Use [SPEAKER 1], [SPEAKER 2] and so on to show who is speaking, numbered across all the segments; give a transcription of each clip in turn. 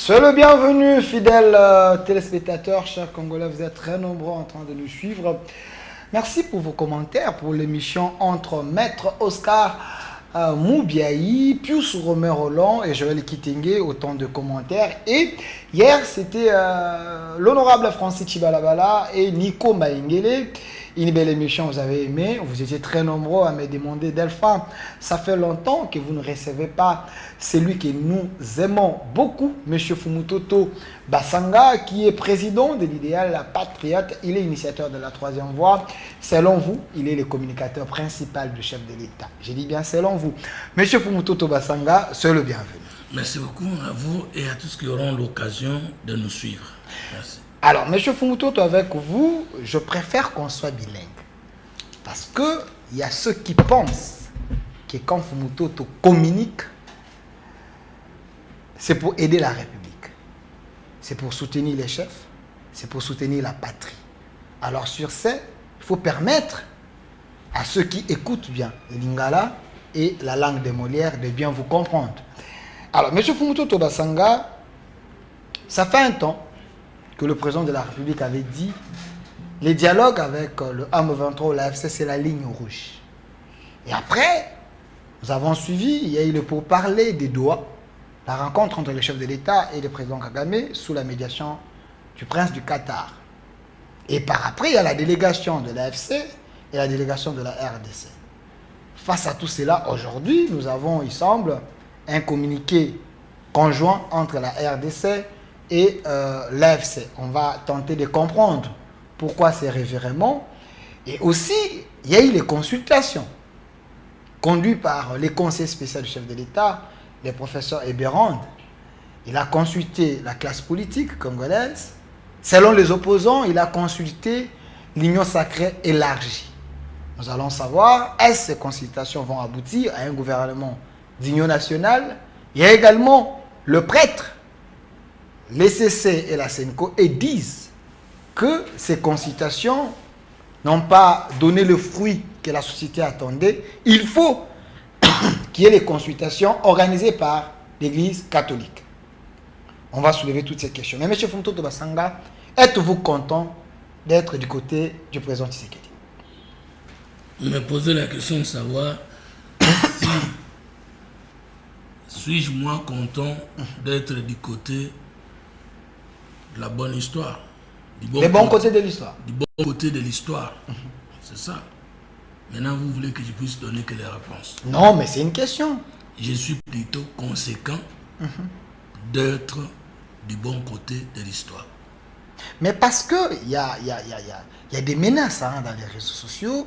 [SPEAKER 1] C'est le bienvenu, fidèles téléspectateurs, chers Congolais, vous êtes très nombreux en train de nous suivre. Merci pour vos commentaires pour l'émission entre Maître Oscar Moubiaï, Pius Romain Roland et Joël Kitenge, autant de commentaires. Et hier, c'était l'honorable Francis Chibalabala et Nico Maïngele. Une belle émission, vous avez aimé. Vous étiez très nombreux à me demander, Delphin, ça fait longtemps que vous ne recevez pas celui que nous aimons beaucoup, M. Fumutoto Basanga, qui est président de l'idéal La Patriote. Il est initiateur de la troisième voie. Selon vous, il est le communicateur principal du chef de l'État. Je dis bien selon vous. M. Fumutoto Basanga, c'est le bienvenu.
[SPEAKER 2] Merci beaucoup à vous et à tous qui auront l'occasion de nous suivre. Merci.
[SPEAKER 1] Alors, M. Fumutoto, avec vous, je préfère qu'on soit bilingue. Parce qu'il y a ceux qui pensent que quand Fumutoto communique, c'est pour aider la République. C'est pour soutenir les chefs. C'est pour soutenir la patrie. Alors, sur ce, il faut permettre à ceux qui écoutent bien le lingala et la langue de Molière de bien vous comprendre. Alors, M. Fumutoto Basanga, ça fait un temps que le président de la République avait dit les dialogues avec le AM23 ou l'AFC, c'est la ligne rouge. Et après, nous avons suivi, il y a eu le pourparler des Doha, la rencontre entre le chef de l'État et le président Kagame sous la médiation du prince du Qatar. Et par après, il y a la délégation de l'AFC et la délégation de la RDC. Face à tout cela, aujourd'hui, nous avons, il semble, un communiqué conjoint entre la RDC et l'AFC. On va tenter de comprendre pourquoi ces révéремents. Et aussi, il y a eu les consultations conduites par les conseils spéciaux du chef de l'État, le professeur Eberand. Il a consulté la classe politique congolaise. Selon les opposants, il a consulté l'Union sacrée élargie. Nous allons savoir, est-ce que ces consultations vont aboutir à un gouvernement d'union nationale? Il y a également le prêtre, les CC et la Senko, et disent que ces consultations n'ont pas donné le fruit que la société attendait. Il faut qu'il y ait les consultations organisées par l'Église catholique. On va soulever toutes ces questions. Mais M. Fumutoto Basanga, êtes-vous content d'être du côté du président Tshisekedi?
[SPEAKER 2] Vous me posez la question de savoir si suis-je moins content d'être du côté de la bonne histoire.
[SPEAKER 1] Le bon côté de l'histoire.
[SPEAKER 2] Du bon côté de l'histoire. C'est ça. Maintenant, vous voulez que je puisse donner que les réponses?
[SPEAKER 1] Non, mais c'est une question.
[SPEAKER 2] Je suis plutôt conséquent d'être du bon côté de l'histoire.
[SPEAKER 1] Mais parce qu'il y a des menaces dans les réseaux sociaux.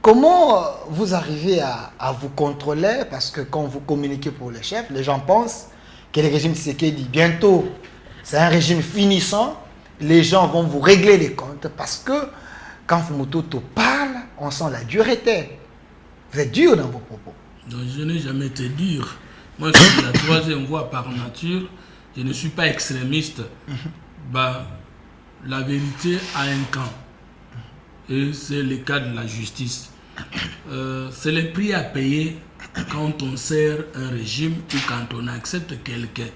[SPEAKER 1] Comment vous arrivez à vous contrôler? Parce que quand vous communiquez pour les chefs, les gens pensent que le régime Tshisekedi, bientôt, c'est un régime finissant. Les gens vont vous régler les comptes parce que quand Fumutoto parle, on sent la dureté. Vous êtes dur dans vos propos.
[SPEAKER 2] Donc, je n'ai jamais été dur. Moi, je suis la troisième voie par nature. Je ne suis pas extrémiste. La vérité a un camp. Et c'est le cas de la justice. C'est le prix à payer quand on sert un régime ou quand on accepte quelqu'un.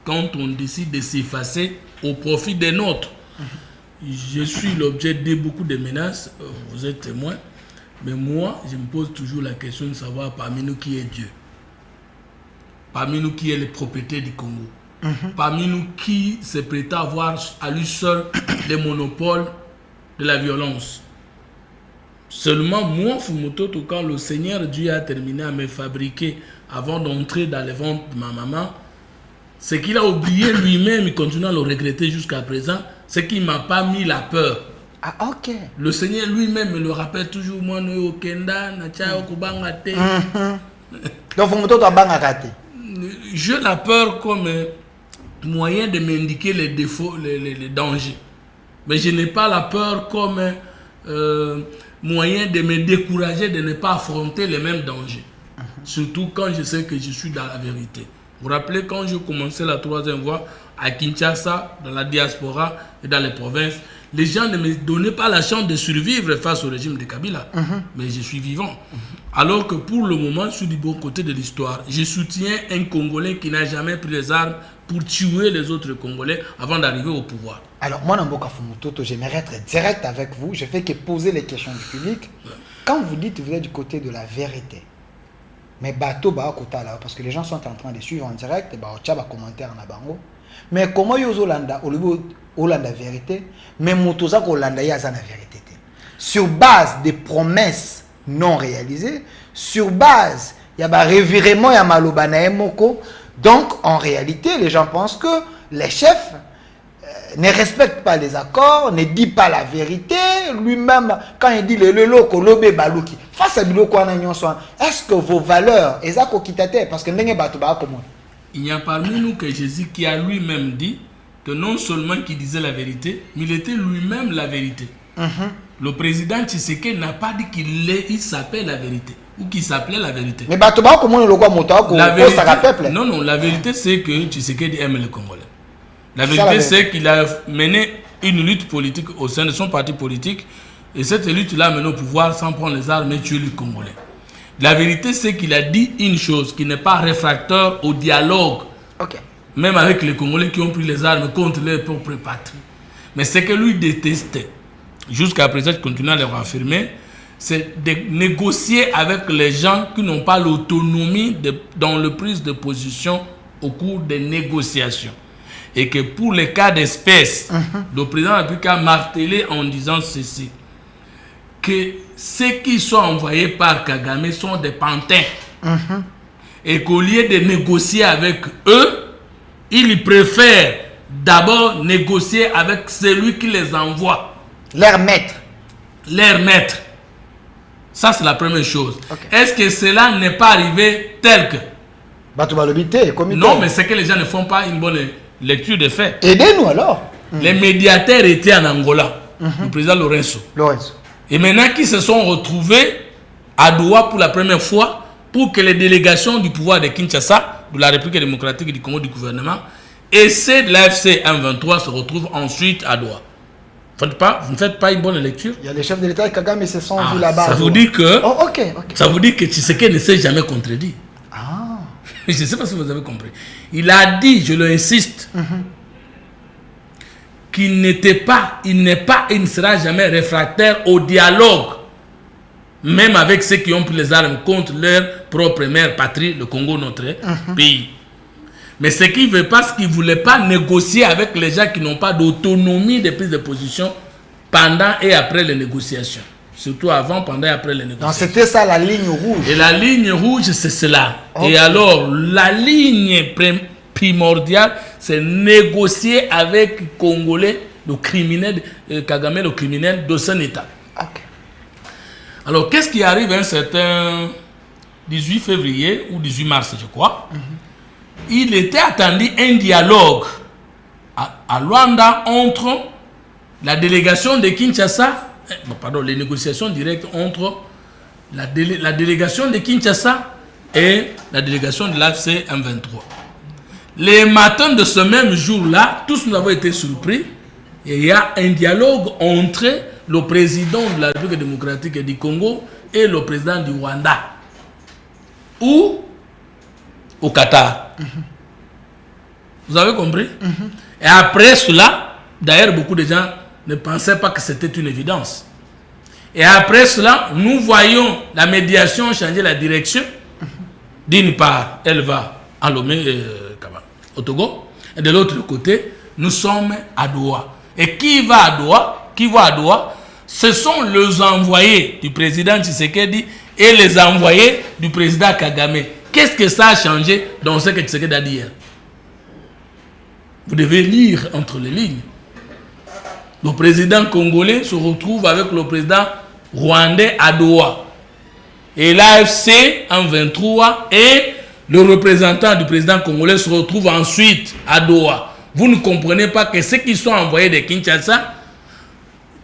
[SPEAKER 2] Quand on décide de s'effacer au profit des nôtres. Je suis l'objet de beaucoup de menaces, vous êtes témoin, mais moi, je me pose toujours la question de savoir parmi nous qui est Dieu. Parmi nous qui est le propriétaire du Congo. Parmi nous qui se prétend avoir à lui seul le monopole de la violence. Seulement moi, Fumutoto, quand le Seigneur Dieu a terminé à me fabriquer avant d'entrer dans le ventre de ma maman, ce qu'il a oublié lui-même, il continue à le regretter jusqu'à présent, c'est qu'il ne m'a pas mis la peur.
[SPEAKER 1] Ah, ok.
[SPEAKER 2] Le Seigneur lui-même me le rappelle toujours, moi, nous, Okenda, Nacha, Okubangate.
[SPEAKER 1] Donc, Fumutoto a bangakate.
[SPEAKER 2] J'ai la peur comme moyen de m'indiquer les défauts, les dangers. Mais je n'ai pas la peur comme moyen de me décourager de ne pas affronter les mêmes dangers. Surtout quand je sais que je suis dans la vérité. Vous vous rappelez quand je commençais la troisième voie à Kinshasa, dans la diaspora et dans les provinces, les gens ne me donnaient pas la chance de survivre face au régime de Kabila. Mais je suis vivant. Alors que pour le moment, je suis du bon côté de l'histoire. Je soutiens un Congolais qui n'a jamais pris les armes pour tuer les autres Congolais avant d'arriver au pouvoir.
[SPEAKER 1] Alors, moi, Namboka Fumutoto, j'aimerais être direct avec vous. Je fais que poser les questions du public. Quand vous dites que vous êtes du côté de la vérité, mais bateau, parce que les gens sont en train de suivre en direct, et bah, commentaire en abango. Mais comment vous Hollanda vérité, mais Motoza Hollanda yazana vérité. Sur base des promesses non réalisées, sur base il y a un revirement, il y a malobana moko. Donc en réalité, les gens pensent que les chefs ne respectent pas les accords, ne disent pas la vérité. Lui-même, quand il dit le loko lobe baluki, face à biloko est-ce que vos valeurs, ezako kitate parce que ndenge bato ba comment?
[SPEAKER 2] Il y a parmi nous que Jésus qui a lui-même dit que non seulement qu'il disait la vérité, mais il était lui-même la vérité. Le président Tshisekedi n'a pas dit qu'il s'appelle la vérité ou qu'il s'appelait la vérité.
[SPEAKER 1] Mais bato ba comment le roi moto
[SPEAKER 2] la vérité, peuple. Non, la vérité c'est que Tshisekedi aime les Congolais. La vérité c'est qu'il a mené une lutte politique au sein de son parti politique et cette lutte l'a mené au pouvoir sans prendre les armes et tuer les Congolais. La vérité, c'est qu'il a dit une chose, qui n'est pas réfractaire au dialogue, même avec les Congolais qui ont pris les armes contre leur propre patrie. Mais ce que lui détestait, jusqu'à présent, je continue à le réaffirmer, c'est de négocier avec les gens qui n'ont pas l'autonomie dans le prise de position au cours des négociations. Et que pour les cas d'espèce, le président n'a plus qu'à marteler en disant ceci, que ceux qui sont envoyés par Kagame sont des pantins. Et qu'au lieu de négocier avec eux, ils préfèrent d'abord négocier avec celui qui les envoie.
[SPEAKER 1] Leur maître.
[SPEAKER 2] Leur maître. Ça, c'est la première chose. Est-ce que cela n'est pas arrivé tel que... Non, mais c'est que les gens ne font pas une bonne lecture des faits.
[SPEAKER 1] Aidez-nous alors.
[SPEAKER 2] Les médiateurs étaient en Angola. Le président Lorenzo. Et maintenant qu'ils se sont retrouvés à Doha pour la première fois pour que les délégations du pouvoir de Kinshasa, de la République démocratique du Congo du gouvernement, et ceux de l'AFC M23 se retrouvent ensuite à Doha. Vous ne faites pas une bonne lecture? Il
[SPEAKER 1] y a les chefs de l'État et Kagame se sont vus là-bas.
[SPEAKER 2] Ça vous dit que ça vous dit que Tshisekedi ne s'est jamais contredit. Je ne sais pas si vous avez compris. Il a dit, je l'insiste, qu'il n'était pas, il n'est pas, il ne sera jamais réfractaire au dialogue, même avec ceux qui ont pris les armes contre leur propre mère patrie, le Congo, notre pays. Mais ce qu'il ne veut pas, c'est qu'il ne voulait pas négocier avec les gens qui n'ont pas d'autonomie de prise de position pendant et après les négociations. Surtout avant, pendant et après les négociations.
[SPEAKER 1] Donc c'était ça la ligne rouge.
[SPEAKER 2] Et la ligne rouge, c'est cela. Et alors, la ligne primordiale, c'est négocier avec les Congolais, le criminel, Kagame, le criminel de son État. Alors, qu'est-ce qui arrive un certain 18 février ou 18 mars, je crois? Il était attendu un dialogue à Luanda entre la délégation de Kinshasa, les négociations directes entre la délégation de Kinshasa et la délégation de l'AFC M23. Les matins de ce même jour-là, tous nous avons été surpris. Et il y a un dialogue entre le président de la République démocratique du Congo et le président du Rwanda. Ou au Qatar. Vous avez compris? Et après cela, d'ailleurs, beaucoup de gens ne pensaient pas que c'était une évidence. Et après cela, nous voyons la médiation changer la direction. D'une part, elle va à Lomé, au Togo. Et de l'autre côté, nous sommes à Doha. Et qui va à Doha? Qui va à Doha? Ce sont les envoyés du président Tshisekedi et les envoyés du président Kagame. Qu'est-ce que ça a changé dans ce que Tshisekedi a dit hier? Vous devez lire entre les lignes. Le président congolais se retrouve avec le président rwandais à Doha. Et l'AFC en 23 et le représentant du président congolais se retrouve ensuite à Doha. Vous ne comprenez pas que ceux qui sont envoyés de Kinshasa,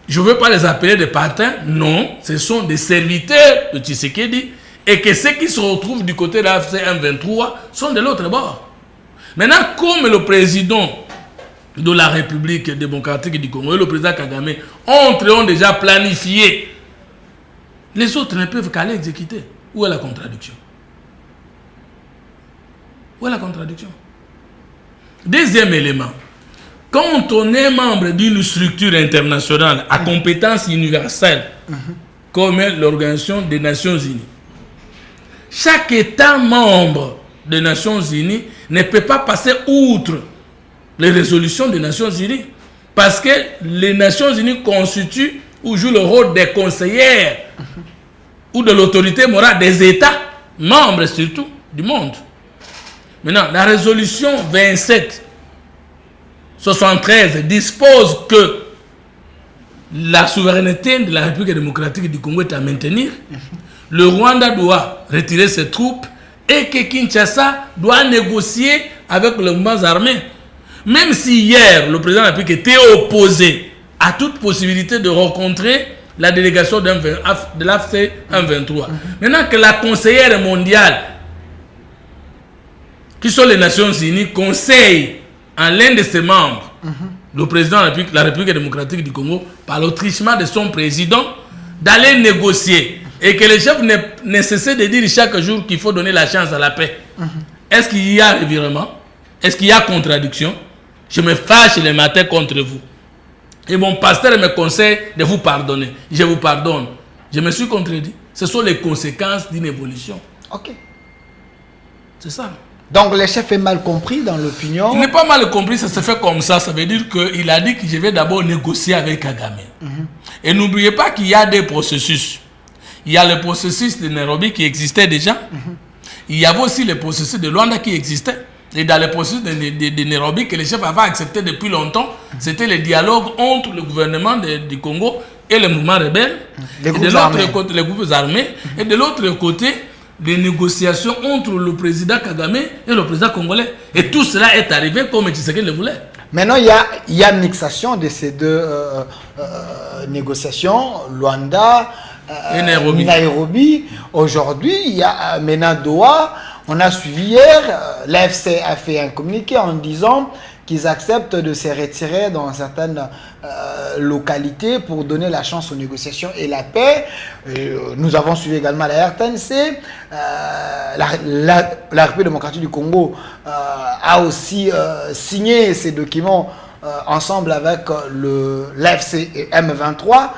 [SPEAKER 2] je ne veux pas les appeler des patins, non, ce sont des serviteurs de Tshisekedi, et que ceux qui se retrouvent du côté de l'AFC M23 sont de l'autre bord. Maintenant, comme le président de la République démocratique du Congo et le président Kagame ont déjà planifié. Les autres ne peuvent qu'aller exécuter. Où est la contradiction? Où est la contradiction? Deuxième élément. Quand on est membre d'une structure internationale à compétence universelle, comme l'Organisation des Nations Unies, chaque État membre des Nations Unies ne peut pas passer outre les résolutions des Nations Unies, parce que les Nations Unies constituent ou jouent le rôle des conseillères ou de l'autorité morale des États membres surtout du monde. Maintenant, la résolution 2773 dispose que la souveraineté de la République démocratique du Congo est à maintenir. Le Rwanda doit retirer ses troupes et que Kinshasa doit négocier avec les mouvements armés. Même si hier, le président de la République était opposé à toute possibilité de rencontrer la délégation de l'AFC 123. Maintenant que la conseillère mondiale, qui sont les Nations Unies, conseille à l'un de ses membres, le président de la République démocratique du Congo, par l'autrichement de son président, d'aller négocier et que les chefs ne cessent de dire chaque jour qu'il faut donner la chance à la paix. Est-ce qu'il y a revirement? Est-ce qu'il y a contradiction? Je me fâche le matin contre vous. Et mon pasteur me conseille de vous pardonner. Je vous pardonne. Je me suis contredit. Ce sont les conséquences d'une évolution.
[SPEAKER 1] Ok.
[SPEAKER 2] C'est ça.
[SPEAKER 1] Donc le chef est mal compris dans l'opinion.
[SPEAKER 2] Il n'est pas mal compris, ça se fait comme ça. Ça veut dire qu'il a dit que je vais d'abord négocier avec Kagame. Et n'oubliez pas qu'il y a des processus. Il y a le processus de Nairobi qui existait déjà. Il y avait aussi le processus de Luanda qui existait. Et dans le processus de Nairobi que les chefs avaient accepté depuis longtemps, c'était le dialogue entre le gouvernement du Congo et les mouvements rebelles.
[SPEAKER 1] Les groupes
[SPEAKER 2] et de l'autre côté, les groupes armés. Et de l'autre côté, des négociations entre le président Kagame et le président congolais. Et tout cela est arrivé comme Tshisekedi le voulait.
[SPEAKER 1] Maintenant, il y a mixation de ces deux négociations, Luanda et Nairobi. Aujourd'hui, il y a maintenant Doha. On a suivi hier, l'AFC a fait un communiqué en disant qu'ils acceptent de se retirer dans certaines localités pour donner la chance aux négociations et la paix. Nous avons suivi également la RTNC. La République démocratique du Congo a aussi signé ces documents ensemble avec l'AFC et M23.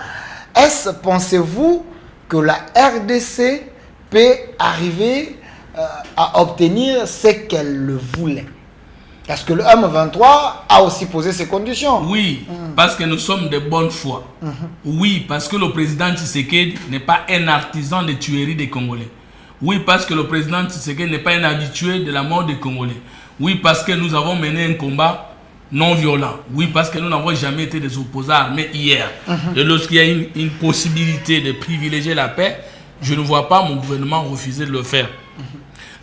[SPEAKER 1] Est-ce, pensez-vous, que la RDC peut arriver à obtenir ce qu'elle voulait? Parce que le M23 a aussi posé ses conditions.
[SPEAKER 2] Oui, parce que nous sommes de bonne foi. Oui, parce que le président Tshisekedi n'est pas un artisan de tuerie des Congolais. Oui, parce que le président Tshisekedi n'est pas un habitué de la mort des Congolais. Oui, parce que nous avons mené un combat non violent. Oui, parce que nous n'avons jamais été des opposants armés hier. Et lorsqu'il y a une possibilité de privilégier la paix, je ne vois pas mon gouvernement refuser de le faire.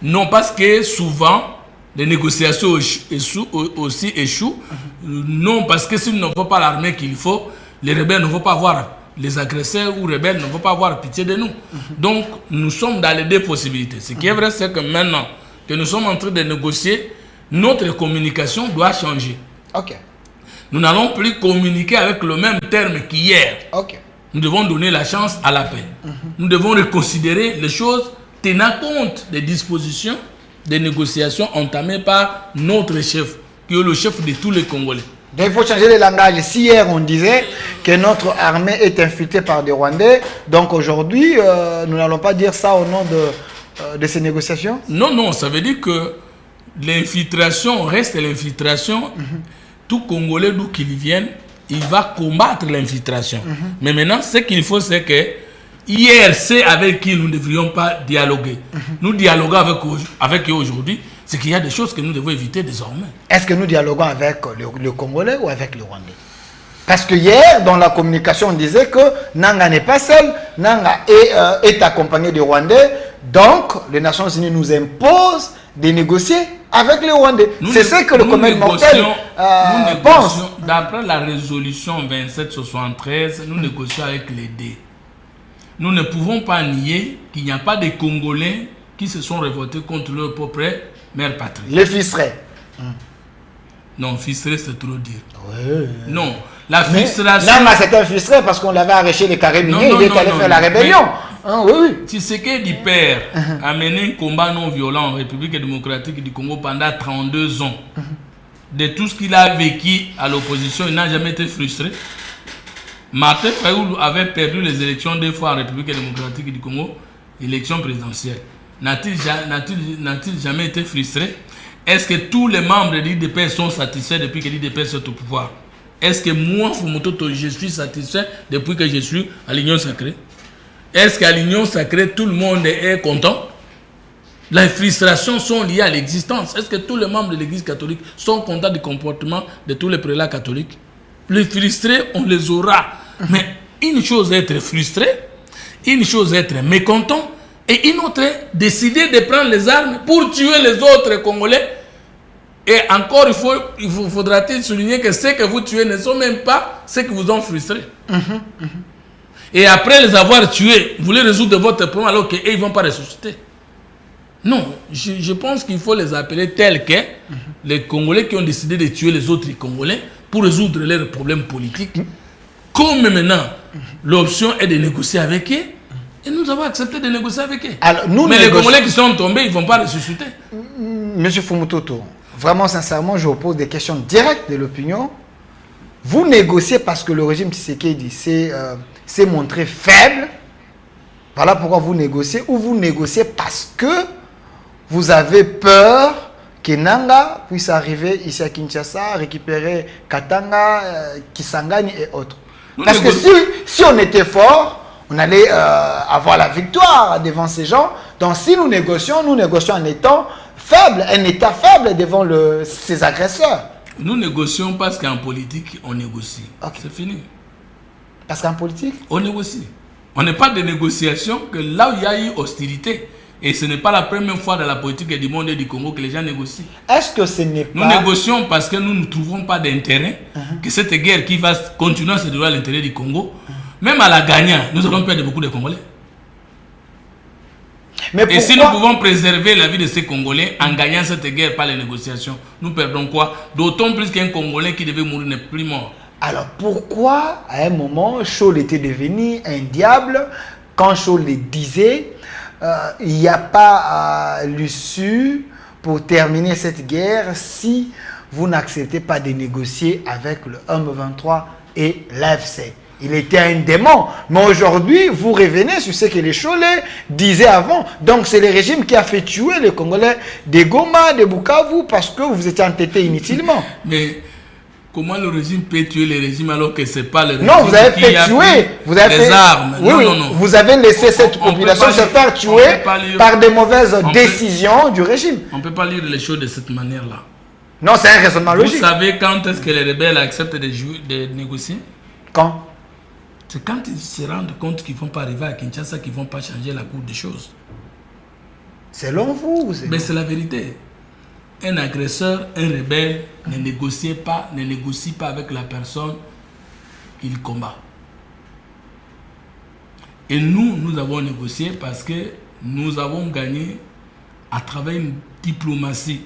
[SPEAKER 2] Non, parce que souvent, les négociations aussi échouent. Non, parce que s'ils ne font pas l'armée qu'il faut, les rebelles ne vont pas avoir, les agresseurs ou rebelles ne vont pas avoir pitié de nous. Donc, nous sommes dans les deux possibilités. Ce qui est vrai, c'est que maintenant que nous sommes en train de négocier, notre communication doit changer.
[SPEAKER 1] Ok.
[SPEAKER 2] Nous n'allons plus communiquer avec le même terme qu'hier.
[SPEAKER 1] Ok.
[SPEAKER 2] Nous devons donner la chance à la paix. Nous devons reconsidérer les choses tenant compte des dispositions des négociations entamées par notre chef, qui est le chef de tous les Congolais.
[SPEAKER 1] Donc il faut changer le langage. Si hier on disait que notre armée est infiltrée par des Rwandais, donc aujourd'hui nous n'allons pas dire ça au nom de ces négociations?
[SPEAKER 2] Non, non, ça veut dire que l'infiltration reste l'infiltration. Tout Congolais, d'où qu'il vienne, il va combattre l'infiltration. Mais maintenant, ce qu'il faut, c'est que hier, c'est avec qui nous ne devrions pas dialoguer. Nous dialoguons avec eux aujourd'hui, c'est qu'il y a des choses que nous devons éviter désormais.
[SPEAKER 1] Est-ce que nous dialoguons avec le Congolais ou avec le Rwandais? Parce que hier, dans la communication, on disait que Nanga n'est pas seul, Nanga est accompagné des Rwandais, donc les Nations Unies nous imposent de négocier avec les Rwandais. C'est ce que le commun mortel pense.
[SPEAKER 2] D'après la résolution 2773, nous négocions avec les deux. Nous ne pouvons pas nier qu'il n'y a pas de Congolais qui se sont révoltés contre leur propre mère patrie.
[SPEAKER 1] Les fiserés.
[SPEAKER 2] Non, frustré, c'est trop dire.
[SPEAKER 1] Ouais.
[SPEAKER 2] Non, la frustration...
[SPEAKER 1] Non, mais c'était frustré parce qu'on l'avait arraché les carrés miniers, il est allé faire la rébellion. Hein, oui, oui.
[SPEAKER 2] Tshisekedi père a mené un combat non violent en République démocratique du Congo pendant 32 ans. De tout ce qu'il a vécu à l'opposition, il n'a jamais été frustré. Martin Fayoulou avait perdu les élections 2 fois en République démocratique du Congo, élection présidentielle. N'a-t-il jamais été frustré? Est-ce que tous les membres de l'IDPS sont satisfaits depuis que l'IDPS est au pouvoir? Est-ce que moi, Fumototo, je suis satisfait depuis que je suis à l'Union Sacrée? Est-ce qu'à l'Union Sacrée, tout le monde est content? Les frustrations sont liées à l'existence. Est-ce que tous les membres de l'Église catholique sont contents du comportement de tous les prélats catholiques? Les frustrés, on les aura. Mais une chose est être frustré, une chose est être mécontent, et une autre est décider de prendre les armes pour tuer les autres Congolais. Et encore, il faudra-t-il souligner que ceux que vous tuez ne sont même pas ceux qui vous ont frustrés. Et après les avoir tués, vous voulez résoudre votre problème alors qu'ils ne vont pas ressusciter. Non, je pense qu'il faut les appeler tels que les Congolais qui ont décidé de tuer les autres Congolais pour résoudre leurs problèmes politiques. Comme maintenant, l'option est de négocier avec eux, et nous avons accepté de négocier avec eux. Alors, mais les Congolais qui sont tombés, ils ne vont pas ressusciter.
[SPEAKER 1] Monsieur Fumototo, vraiment sincèrement, je vous pose des questions directes de l'opinion. Vous négociez parce que le régime Tshisekedi s'est montré faible. Voilà pourquoi vous négociez. Ou vous négociez parce que vous avez peur que Nanga puisse arriver ici à Kinshasa, récupérer Katanga, Kisangani et autres. Parce que si on était fort, on allait avoir la victoire devant ces gens. Donc si nous négocions en étant faible, un état faible devant ses agresseurs.
[SPEAKER 2] Nous négocions parce qu'en politique, on négocie. Okay. C'est fini.
[SPEAKER 1] Parce qu'en politique,
[SPEAKER 2] on négocie. On n'est pas de négociation que là où il y a eu hostilité. Et ce n'est pas la première fois dans la politique du monde et du Congo que les gens négocient.
[SPEAKER 1] Est-ce que ce n'est pas...
[SPEAKER 2] Nous négocions parce que nous ne trouvons pas d'intérêt que cette guerre qui va continuer à se dérouler à l'intérêt du Congo, même à la gagnant, nous allons perdre beaucoup de Congolais. Mais et si nous pouvons préserver la vie de ces Congolais en gagnant cette guerre par les négociations, nous perdons quoi? D'autant plus qu'un Congolais qui devait mourir n'est plus mort.
[SPEAKER 1] Alors pourquoi, à un moment, Scholl était devenu un diable? Quand Scholl le disait, il n'y a pas l'issue pour terminer cette guerre si vous n'acceptez pas de négocier avec le M23 et l'AFC. Il était un démon. Mais aujourd'hui, vous revenez sur ce que les Cholais disaient avant. Donc, c'est le régime qui a fait tuer les Congolais de Goma, de Bukavu, parce que vous étiez entêtés inutilement.
[SPEAKER 2] Mais comment le régime peut tuer les régimes alors que ce n'est pas le régime?
[SPEAKER 1] Non, vous avez fait tuer. Vous avez
[SPEAKER 2] les armes.
[SPEAKER 1] Oui, non. Vous avez laissé cette population se faire tuer par des mauvaises décisions du régime.
[SPEAKER 2] On ne peut pas lire les choses de cette manière-là.
[SPEAKER 1] Non, c'est un raisonnement logique.
[SPEAKER 2] Vous savez quand est-ce que les rebelles acceptent de négocier?
[SPEAKER 1] Quand?
[SPEAKER 2] C'est quand ils se rendent compte qu'ils ne vont pas arriver à Kinshasa, qu'ils ne vont pas changer la courbe des choses.
[SPEAKER 1] Selon vous?
[SPEAKER 2] Mais c'est la vérité. Un agresseur, un rebelle ne négocie pas avec la personne qu'il combat. Et nous avons négocié parce que nous avons gagné à travers une diplomatie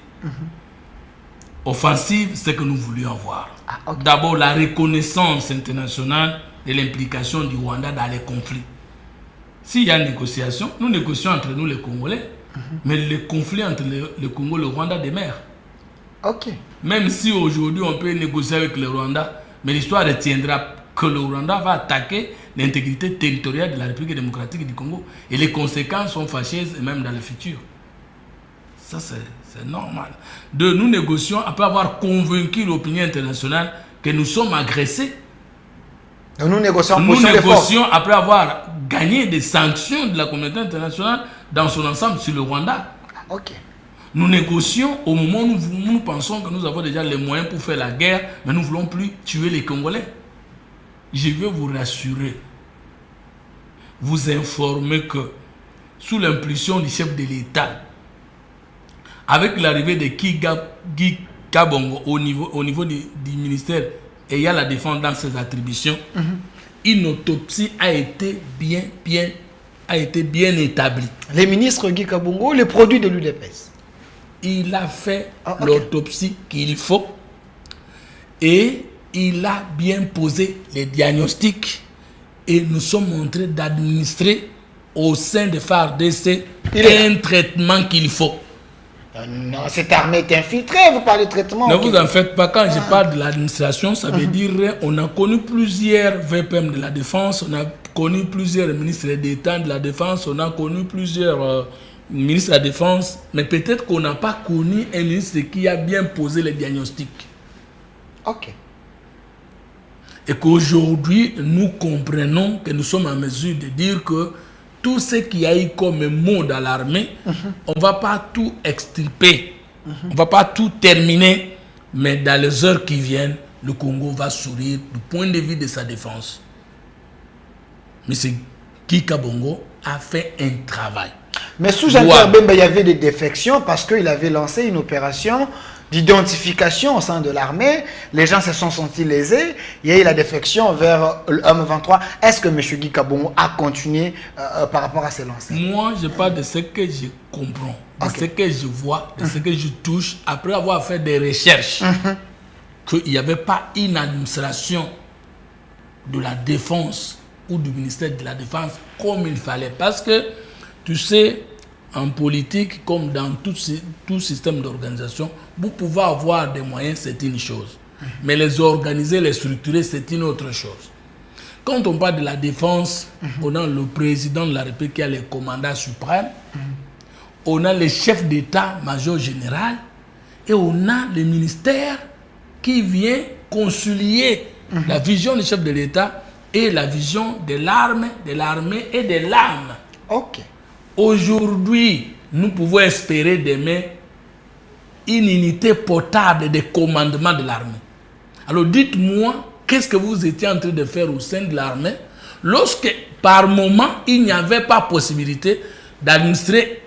[SPEAKER 2] offensive ce que nous voulions avoir. Okay. D'abord, la reconnaissance internationale de l'implication du Rwanda dans les conflits. S'il y a une négociation, nous négocions entre nous les Congolais, mais le conflit entre le Congo et le Rwanda demeure.
[SPEAKER 1] Ok.
[SPEAKER 2] Même si aujourd'hui on peut négocier avec le Rwanda, mais l'histoire retiendra que le Rwanda va attaquer l'intégrité territoriale de la République démocratique du Congo. Et les conséquences sont fâcheuses, même dans le futur. Ça, c'est normal. Nous négocions après avoir convaincu l'opinion internationale que nous sommes agressés.
[SPEAKER 1] Nous négocions
[SPEAKER 2] après avoir gagné des sanctions de la communauté internationale dans son ensemble sur le Rwanda.
[SPEAKER 1] Ok.
[SPEAKER 2] Nous négocions au moment où nous pensons que nous avons déjà les moyens pour faire la guerre, mais nous ne voulons plus tuer les Congolais. Je veux vous rassurer, vous informer que sous l'impulsion du chef de l'État, avec l'arrivée de Guy Kabongo au niveau du ministère ayant la défense dans ses attributions, une autopsie a été bien établie.
[SPEAKER 1] Le ministre Guy Kabongo, le produit de l'UDPS.
[SPEAKER 2] Il a fait l'autopsie qu'il faut Et il a bien posé les diagnostics et nous sommes en train d'administrer au sein de FARDC un traitement qu'il faut.
[SPEAKER 1] Non, cette armée est infiltrée, vous parlez de traitement.
[SPEAKER 2] Ne vous en faites pas, quand je parle de l'administration, ça veut dire on a connu plusieurs VPM de la défense, on a connu plusieurs ministres d'État de la défense, on a connu plusieurs ministres de la défense, mais peut-être qu'on n'a pas connu un ministre qui a bien posé les diagnostics.
[SPEAKER 1] Ok.
[SPEAKER 2] Et qu'aujourd'hui, nous comprenons que nous sommes en mesure de dire que tout ce qu'il y a eu comme mot dans l'armée, on ne va pas tout extirper, on ne va pas tout terminer, mais dans les heures qui viennent, le Congo va sourire du point de vue de sa défense. M. Guy Kabongo a fait un travail. Mais sous
[SPEAKER 1] Jean-Pierre Bemba, il y avait des défections parce qu'il avait lancé une opération d'identification au sein de l'armée. Les gens se sont sentis lésés. Il y a eu la défection vers le M23. Est-ce que M. Guy Kabongo a continué par rapport à ces lancers?
[SPEAKER 2] Moi, je parle de ce que je comprends, de ce que je vois, de ce que je touche, après avoir fait des recherches, qu'il n'y avait pas une administration de la défense ou du ministère de la Défense comme il fallait. Parce que, tu sais, en politique, comme dans tout système d'organisation, vous pouvez avoir des moyens, c'est une chose. Mais les organiser, les structurer, c'est une autre chose. Quand on parle de la défense, on a le président de la République qui a le commandant suprême, on a le chef d'état-major général, et on a le ministère qui vient concilier la vision du chef de l'État et la vision de l'armée et de l'âme.
[SPEAKER 1] Ok.
[SPEAKER 2] Aujourd'hui, nous pouvons espérer demain une unité potable de commandement de l'armée. Alors dites-moi, qu'est-ce que vous étiez en train de faire au sein de l'armée lorsque par moment, il n'y avait pas possibilité d'administrer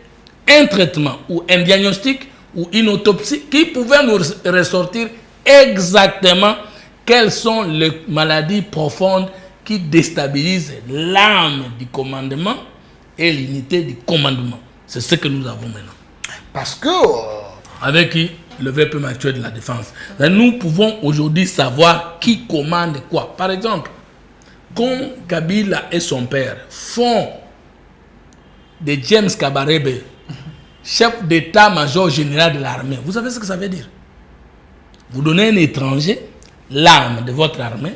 [SPEAKER 2] un traitement ou un diagnostic ou une autopsie qui pouvait nous ressortir exactement quelles sont les maladies profondes qui déstabilisent l'âme du commandement et l'unité du commandement. C'est ce que nous avons maintenant.
[SPEAKER 1] Parce que...
[SPEAKER 2] Avec le VPM actuel de la défense. Nous pouvons aujourd'hui savoir qui commande quoi. Par exemple, quand Kabila et son père font de James Kabarebe chef d'état-major général de l'armée, vous savez ce que ça veut dire? Vous donnez un étranger l'arme de votre armée,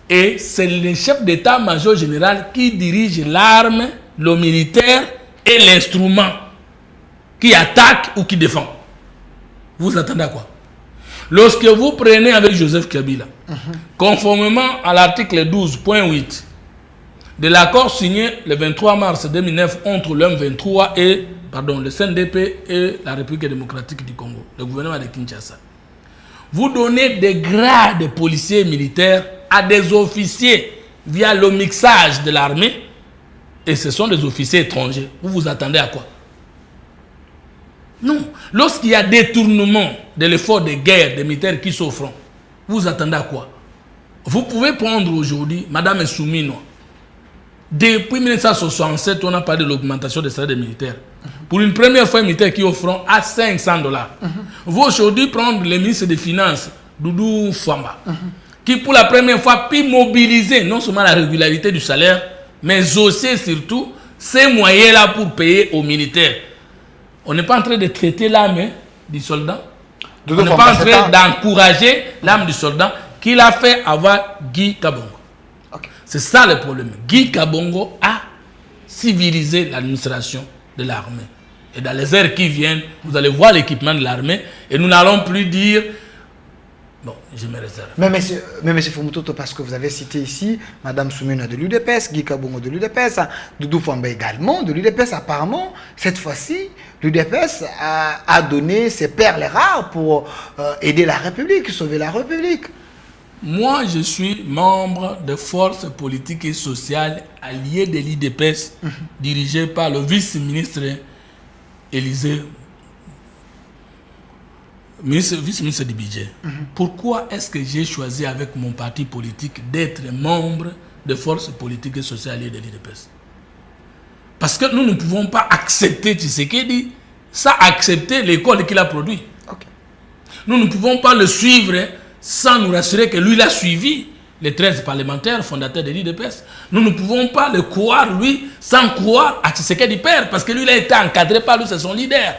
[SPEAKER 2] et c'est le chef d'état-major général qui dirige l'arme, le militaire et l'instrument qui attaque ou qui défend. Vous attendez à quoi? Lorsque vous prenez avec Joseph Kabila, conformément à l'article 12.8 de l'accord signé le 23 mars 2009 entre l'M23 et le CNDP et la République démocratique du Congo, le gouvernement de Kinshasa, vous donnez des grades de policiers et militaires à des officiers via le mixage de l'armée, et ce sont des officiers étrangers. Vous vous attendez à quoi? Non. Lorsqu'il y a détournement de l'effort de guerre des militaires qui s'offrent, vous attendez à quoi? Vous pouvez prendre aujourd'hui Madame Soumino. Depuis 1967, on a parlé de l'augmentation des salaires des militaires. Pour une première fois, les militaires qui offrent à $500. Vous aujourd'hui prendre le ministre des Finances, Doudou Famba, qui pour la première fois peut mobiliser non seulement la régularité du salaire, mais aussi surtout ces moyens-là pour payer aux militaires. On n'est pas en train de traiter l'âme du soldat. On n'est pas en train d'encourager l'âme du soldat qu'il a fait avoir Guy Kabongo. Okay. C'est ça le problème. Guy Kabongo a civilisé l'administration de l'armée. Et dans les heures qui viennent, vous allez voir l'équipement de l'armée et nous n'allons plus dire... Bon, je me réserve.
[SPEAKER 1] Mais monsieur Fumutoto, parce que vous avez cité ici Madame Soumena de l'UDPS, Guy Kabongo de l'UDPS, Doudou Famba également de l'UDPS. Apparemment, cette fois-ci, l'UDPS a donné ses perles rares pour aider la République, sauver la République.
[SPEAKER 2] Moi, je suis membre de forces politiques et sociales alliées de l'UDPS, dirigées par le vice-ministre Élisée, vice-ministre du budget. Pourquoi est-ce que j'ai choisi avec mon parti politique d'être membre de forces politiques et sociales alliées de l'UDPS? Parce que nous ne pouvons pas accepter Tshisekedi sans accepter l'école qu'il a produit. Okay. Nous ne pouvons pas le suivre sans nous rassurer que lui, il a suivi les 13 parlementaires fondateurs de l'IDPS. Nous ne pouvons pas le croire, lui, sans croire à Tshisekedi père, parce que lui, il a été encadré par lui, c'est son leader.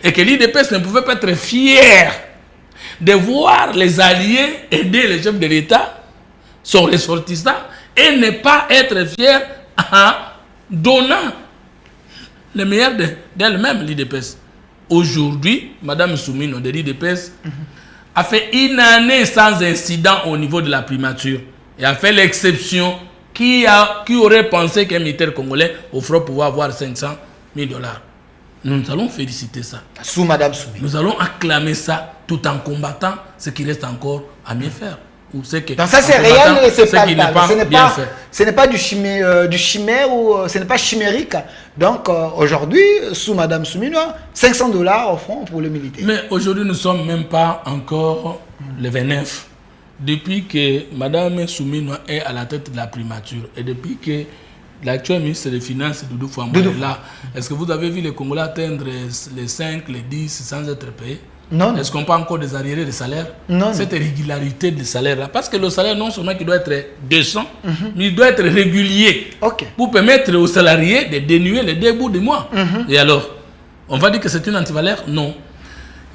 [SPEAKER 2] Et que l'IDPS ne pouvait pas être fier de voir les alliés aider les chefs de l'État, son ressortissant, et ne pas être fier en donnant le meilleur d'elle-même, l'IDPS. Aujourd'hui, Mme Soumino de l'IDPS a fait une année sans incident au niveau de la primature et a fait l'exception qui aurait pensé qu'un militaire congolais offrait pouvoir avoir 500 000 $. Nous allons féliciter ça.
[SPEAKER 1] Sous Mme Soumino.
[SPEAKER 2] Nous allons acclamer ça tout en combattant ce qui reste encore à mieux faire. Ou ce que,
[SPEAKER 1] donc ça c'est réel et c'est palpable. Ce n'est pas du chimère ou ce n'est pas chimérique. Donc aujourd'hui, sous Mme Soumino, 500 $ au front pour le militaire.
[SPEAKER 2] Mais aujourd'hui, nous ne sommes même pas encore le 29. Depuis que Mme Soumino est à la tête de la primature et depuis que l'actuel ministre des Finances, Doudou Famba, est là, est-ce que vous avez vu les Congolais atteindre les 5, les 10 sans être payés?
[SPEAKER 1] Non.
[SPEAKER 2] Est-ce qu'on parle encore des arriérés de salaire?
[SPEAKER 1] Non.
[SPEAKER 2] Cette régularité de salaire-là. Parce que le salaire, non seulement qu'il doit être décent, mais il doit être régulier. Pour permettre aux salariés de dénuer les débuts du mois. Et alors, on va dire que c'est une antivaleur? Non.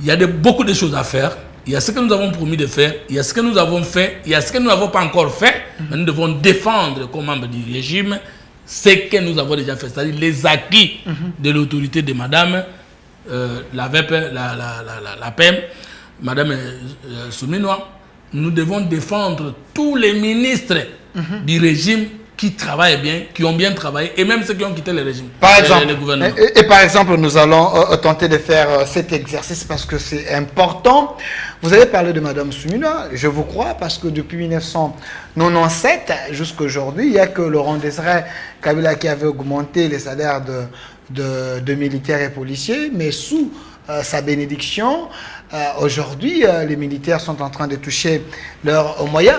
[SPEAKER 2] Il y a beaucoup de choses à faire. Il y a ce que nous avons promis de faire. Il y a ce que nous avons fait. Il y a ce que nous n'avons pas encore fait. Mais nous devons défendre, comme membre du régime, ce que nous avons déjà fait. C'est-à-dire les acquis de l'autorité de Madame la PEM, Madame Soumino. Nous devons défendre tous les ministres du régime qui travaillent bien, qui ont bien travaillé, et même ceux qui ont quitté le régime.
[SPEAKER 1] Par exemple, et par exemple, nous allons tenter de faire cet exercice parce que c'est important. Vous avez parlé de Madame Soumino, je vous crois, parce que depuis 1997 jusqu'à aujourd'hui, il n'y a que Laurent Désiré Kabila qui avait augmenté les salaires de militaires et policiers, mais sous sa bénédiction, aujourd'hui, les militaires sont en train de toucher leurs moyens.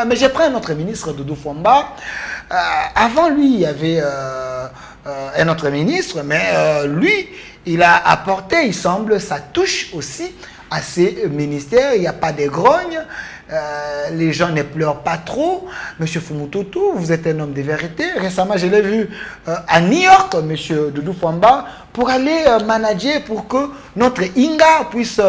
[SPEAKER 1] Mais j'ai pris un autre ministre, Doudou Famba. Avant lui, il y avait un autre ministre, mais lui, il a apporté, il semble, sa touche aussi à ces ministères. Il n'y a pas de grogne. Les gens ne pleurent pas trop. Monsieur Fumututu, vous êtes un homme de vérité. Récemment, je l'ai vu à New York, Monsieur Doudou Famba, pour aller manager pour que notre Inga puisse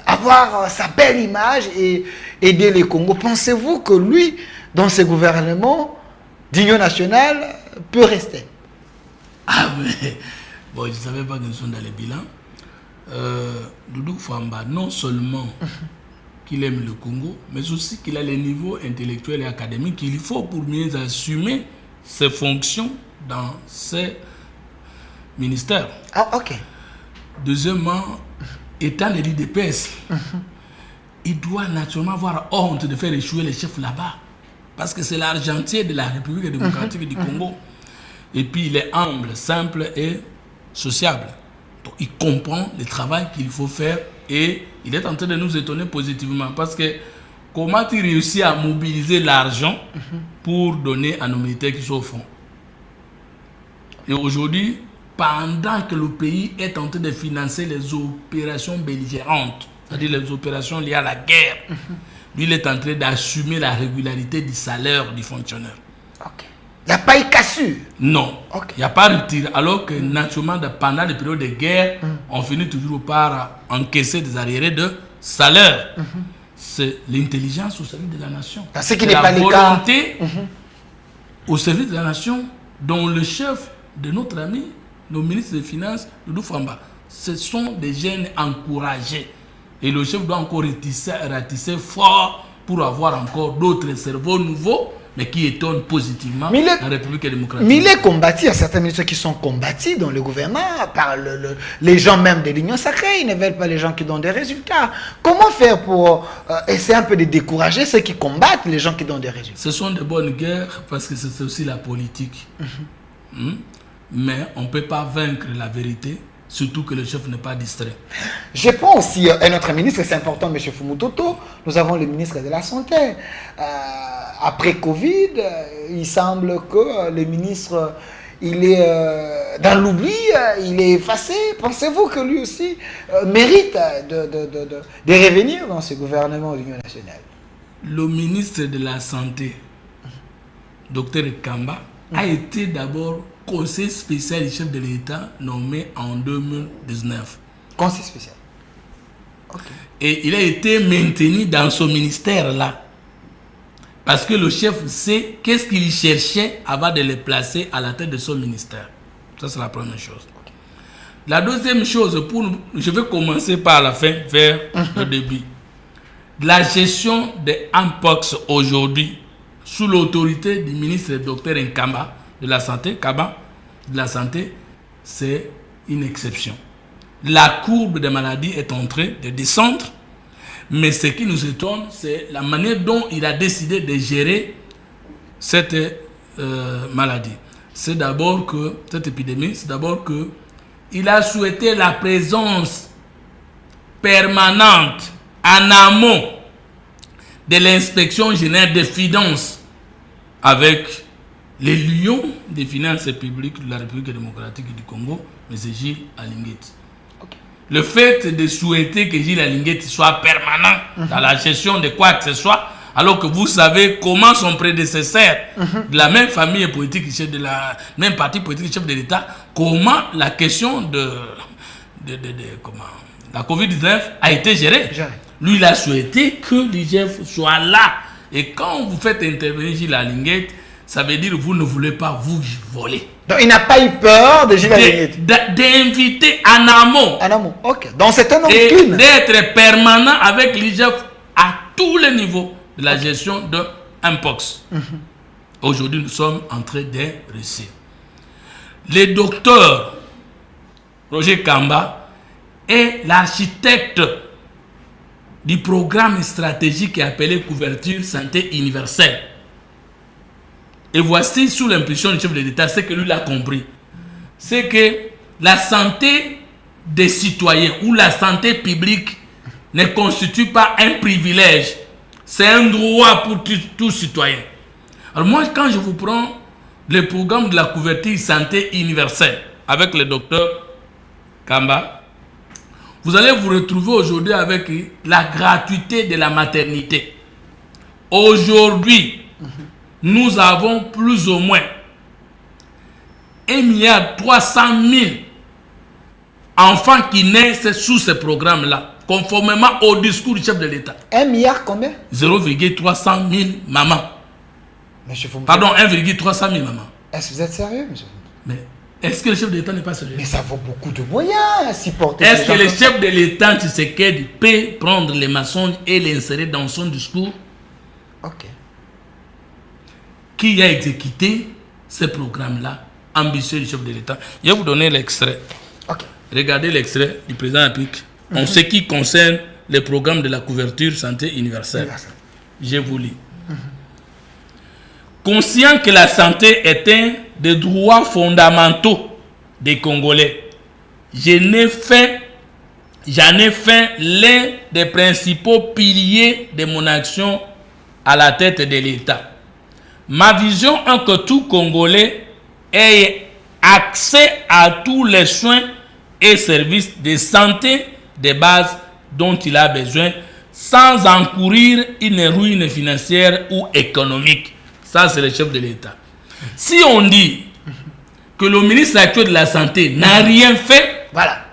[SPEAKER 1] avoir sa belle image et aider les Congos. Pensez-vous que lui, dans ses gouvernements d'union nationale, peut rester?
[SPEAKER 2] Ah, mais bon, je ne savais pas que nous sommes dans les bilans. Doudou Famba, non seulement qu'il aime le Congo, mais aussi qu'il a les niveaux intellectuels et académiques qu'il faut pour mieux assumer ses fonctions dans ces ministères.
[SPEAKER 1] Ah, ok.
[SPEAKER 2] Deuxièmement, étant de l'IDPS, il doit naturellement avoir honte de faire échouer les chefs là-bas. Parce que c'est l'argentier de la République démocratique du Congo. Et puis il est humble, simple et sociable. Donc il comprend le travail qu'il faut faire et il est en train de nous étonner positivement parce que comment il réussit à mobiliser l'argent pour donner à nos militaires qui sont au front. Et aujourd'hui, pendant que le pays est en train de financer les opérations belligérantes, c'est-à-dire les opérations liées à la guerre, lui il est en train d'assumer la régularité du salaire du fonctionnaire.
[SPEAKER 1] Ok. Il n'y a pas eu cassure?
[SPEAKER 2] Non, il n'y a pas de tir. Alors que naturellement, pendant les périodes de guerre, on finit toujours par encaisser des arriérés de salaire. C'est l'intelligence au service de la nation.
[SPEAKER 1] Ce qui n'est pas le cas.
[SPEAKER 2] La volonté au service de la nation dont le chef de notre ami, le ministre des Finances, Doudou Famba, ce sont des jeunes encouragés. Et le chef doit encore ratisser fort pour avoir encore d'autres cerveaux nouveaux, mais qui étonnent positivement la République démocratique.
[SPEAKER 1] Mais il est combattu, il y a certains ministres qui sont combattus dans le gouvernement par les gens même de l'Union sacrée. Ils ne veulent pas les gens qui donnent des résultats. Comment faire pour essayer un peu de décourager ceux qui combattent les gens qui donnent des résultats?
[SPEAKER 2] Ce sont de bonnes guerres parce que c'est aussi la politique. Mais on ne peut pas vaincre la vérité, surtout que le chef n'est pas distrait.
[SPEAKER 1] Je prends aussi un autre ministre, c'est important, M. Fumututu. Nous avons le ministre de la Santé. Après Covid, il semble que le ministre il est dans l'oubli, il est effacé. Pensez-vous que lui aussi mérite de revenir dans ce gouvernement de l'Union nationale?
[SPEAKER 2] Le ministre de la Santé, Dr Kamba, a été d'abord conseiller spécial du chef de l'État nommé en 2019.
[SPEAKER 1] Conseil spécial. Okay.
[SPEAKER 2] Et il a été maintenu dans son ministère-là. Parce que le chef sait qu'est-ce qu'il cherchait avant de le placer à la tête de son ministère. Ça, c'est la première chose. Okay. La deuxième chose, je vais commencer par la fin, vers le début. La gestion des Mpox aujourd'hui, sous l'autorité du ministre Dr Nkamba de la Santé, c'est une exception. La courbe des maladies est en train de descendre, mais ce qui nous étonne, c'est la manière dont il a décidé de gérer cette maladie. C'est d'abord que, cette épidémie, c'est d'abord que il a souhaité la présence permanente en amont de l'inspection générale des finances avec les lions des finances publiques de la République démocratique du Congo, M. Gilles Alinguet. Okay. Le fait de souhaiter que Gilles Alinguet soit permanent dans la gestion de quoi que ce soit, alors que vous savez comment son prédécesseur de la même famille politique, de la même parti politique, chef de l'État, comment la question de la COVID-19 a été gérée. Lui, il a souhaité que l'IGF soit là. Et quand vous faites intervenir Gilles Alinguet, ça veut dire que vous ne voulez pas vous voler.
[SPEAKER 1] Donc il n'a pas eu peur de Gilles Alinguet.
[SPEAKER 2] D'inviter en amont.
[SPEAKER 1] En amont, ok. Donc c'est un homme
[SPEAKER 2] et
[SPEAKER 1] clean.
[SPEAKER 2] D'être permanent avec l'IGF à tous les niveaux de la gestion de Mpox. Aujourd'hui, nous sommes en train de réussir. Le docteur Roger Kamba est l'architecte du programme stratégique appelé couverture santé universelle. Et voici, sous l'impulsion du chef de l'État, ce que lui a compris. C'est que la santé des citoyens ou la santé publique ne constitue pas un privilège. C'est un droit pour tout citoyen. Alors moi, quand je vous prends le programme de la couverture santé universelle avec le docteur Kamba, vous allez vous retrouver aujourd'hui avec la gratuité de la maternité. Aujourd'hui, nous avons plus ou moins 1,3 milliard enfants qui naissent sous ce programme-là, conformément au discours du chef de l'État.
[SPEAKER 1] 1 milliard combien?
[SPEAKER 2] 0,300 000 mamans.
[SPEAKER 1] Monsieur Fumbe.
[SPEAKER 2] Pardon, 1,300 000 mamans.
[SPEAKER 1] Est-ce que vous êtes sérieux, monsieur Fumbe?
[SPEAKER 2] Mais est-ce que le chef de l'État n'est pas sérieux?
[SPEAKER 1] Mais ça vaut beaucoup de moyens à supporter.
[SPEAKER 2] Est-ce que le chef de l'État, Tshisekedi, peut prendre les mensonges et les insérer dans son discours?
[SPEAKER 1] Ok.
[SPEAKER 2] Qui a exécuté ce programme-là, ambitieux du chef de l'État? Je vais vous donner l'extrait.
[SPEAKER 1] Okay.
[SPEAKER 2] Regardez l'extrait du président de la République en ce qui concerne le programme de la couverture santé universelle. Je vous lis. Conscient que la santé est un des droits fondamentaux des Congolais, j'en ai fait l'un des principaux piliers de mon action à la tête de l'État. Ma vision est que tout Congolais ait accès à tous les soins et services de santé de base dont il a besoin sans encourir une ruine financière ou économique. Ça, c'est le chef de l'État. Si on dit que le ministre actuel de la Santé n'a rien fait,
[SPEAKER 1] voilà,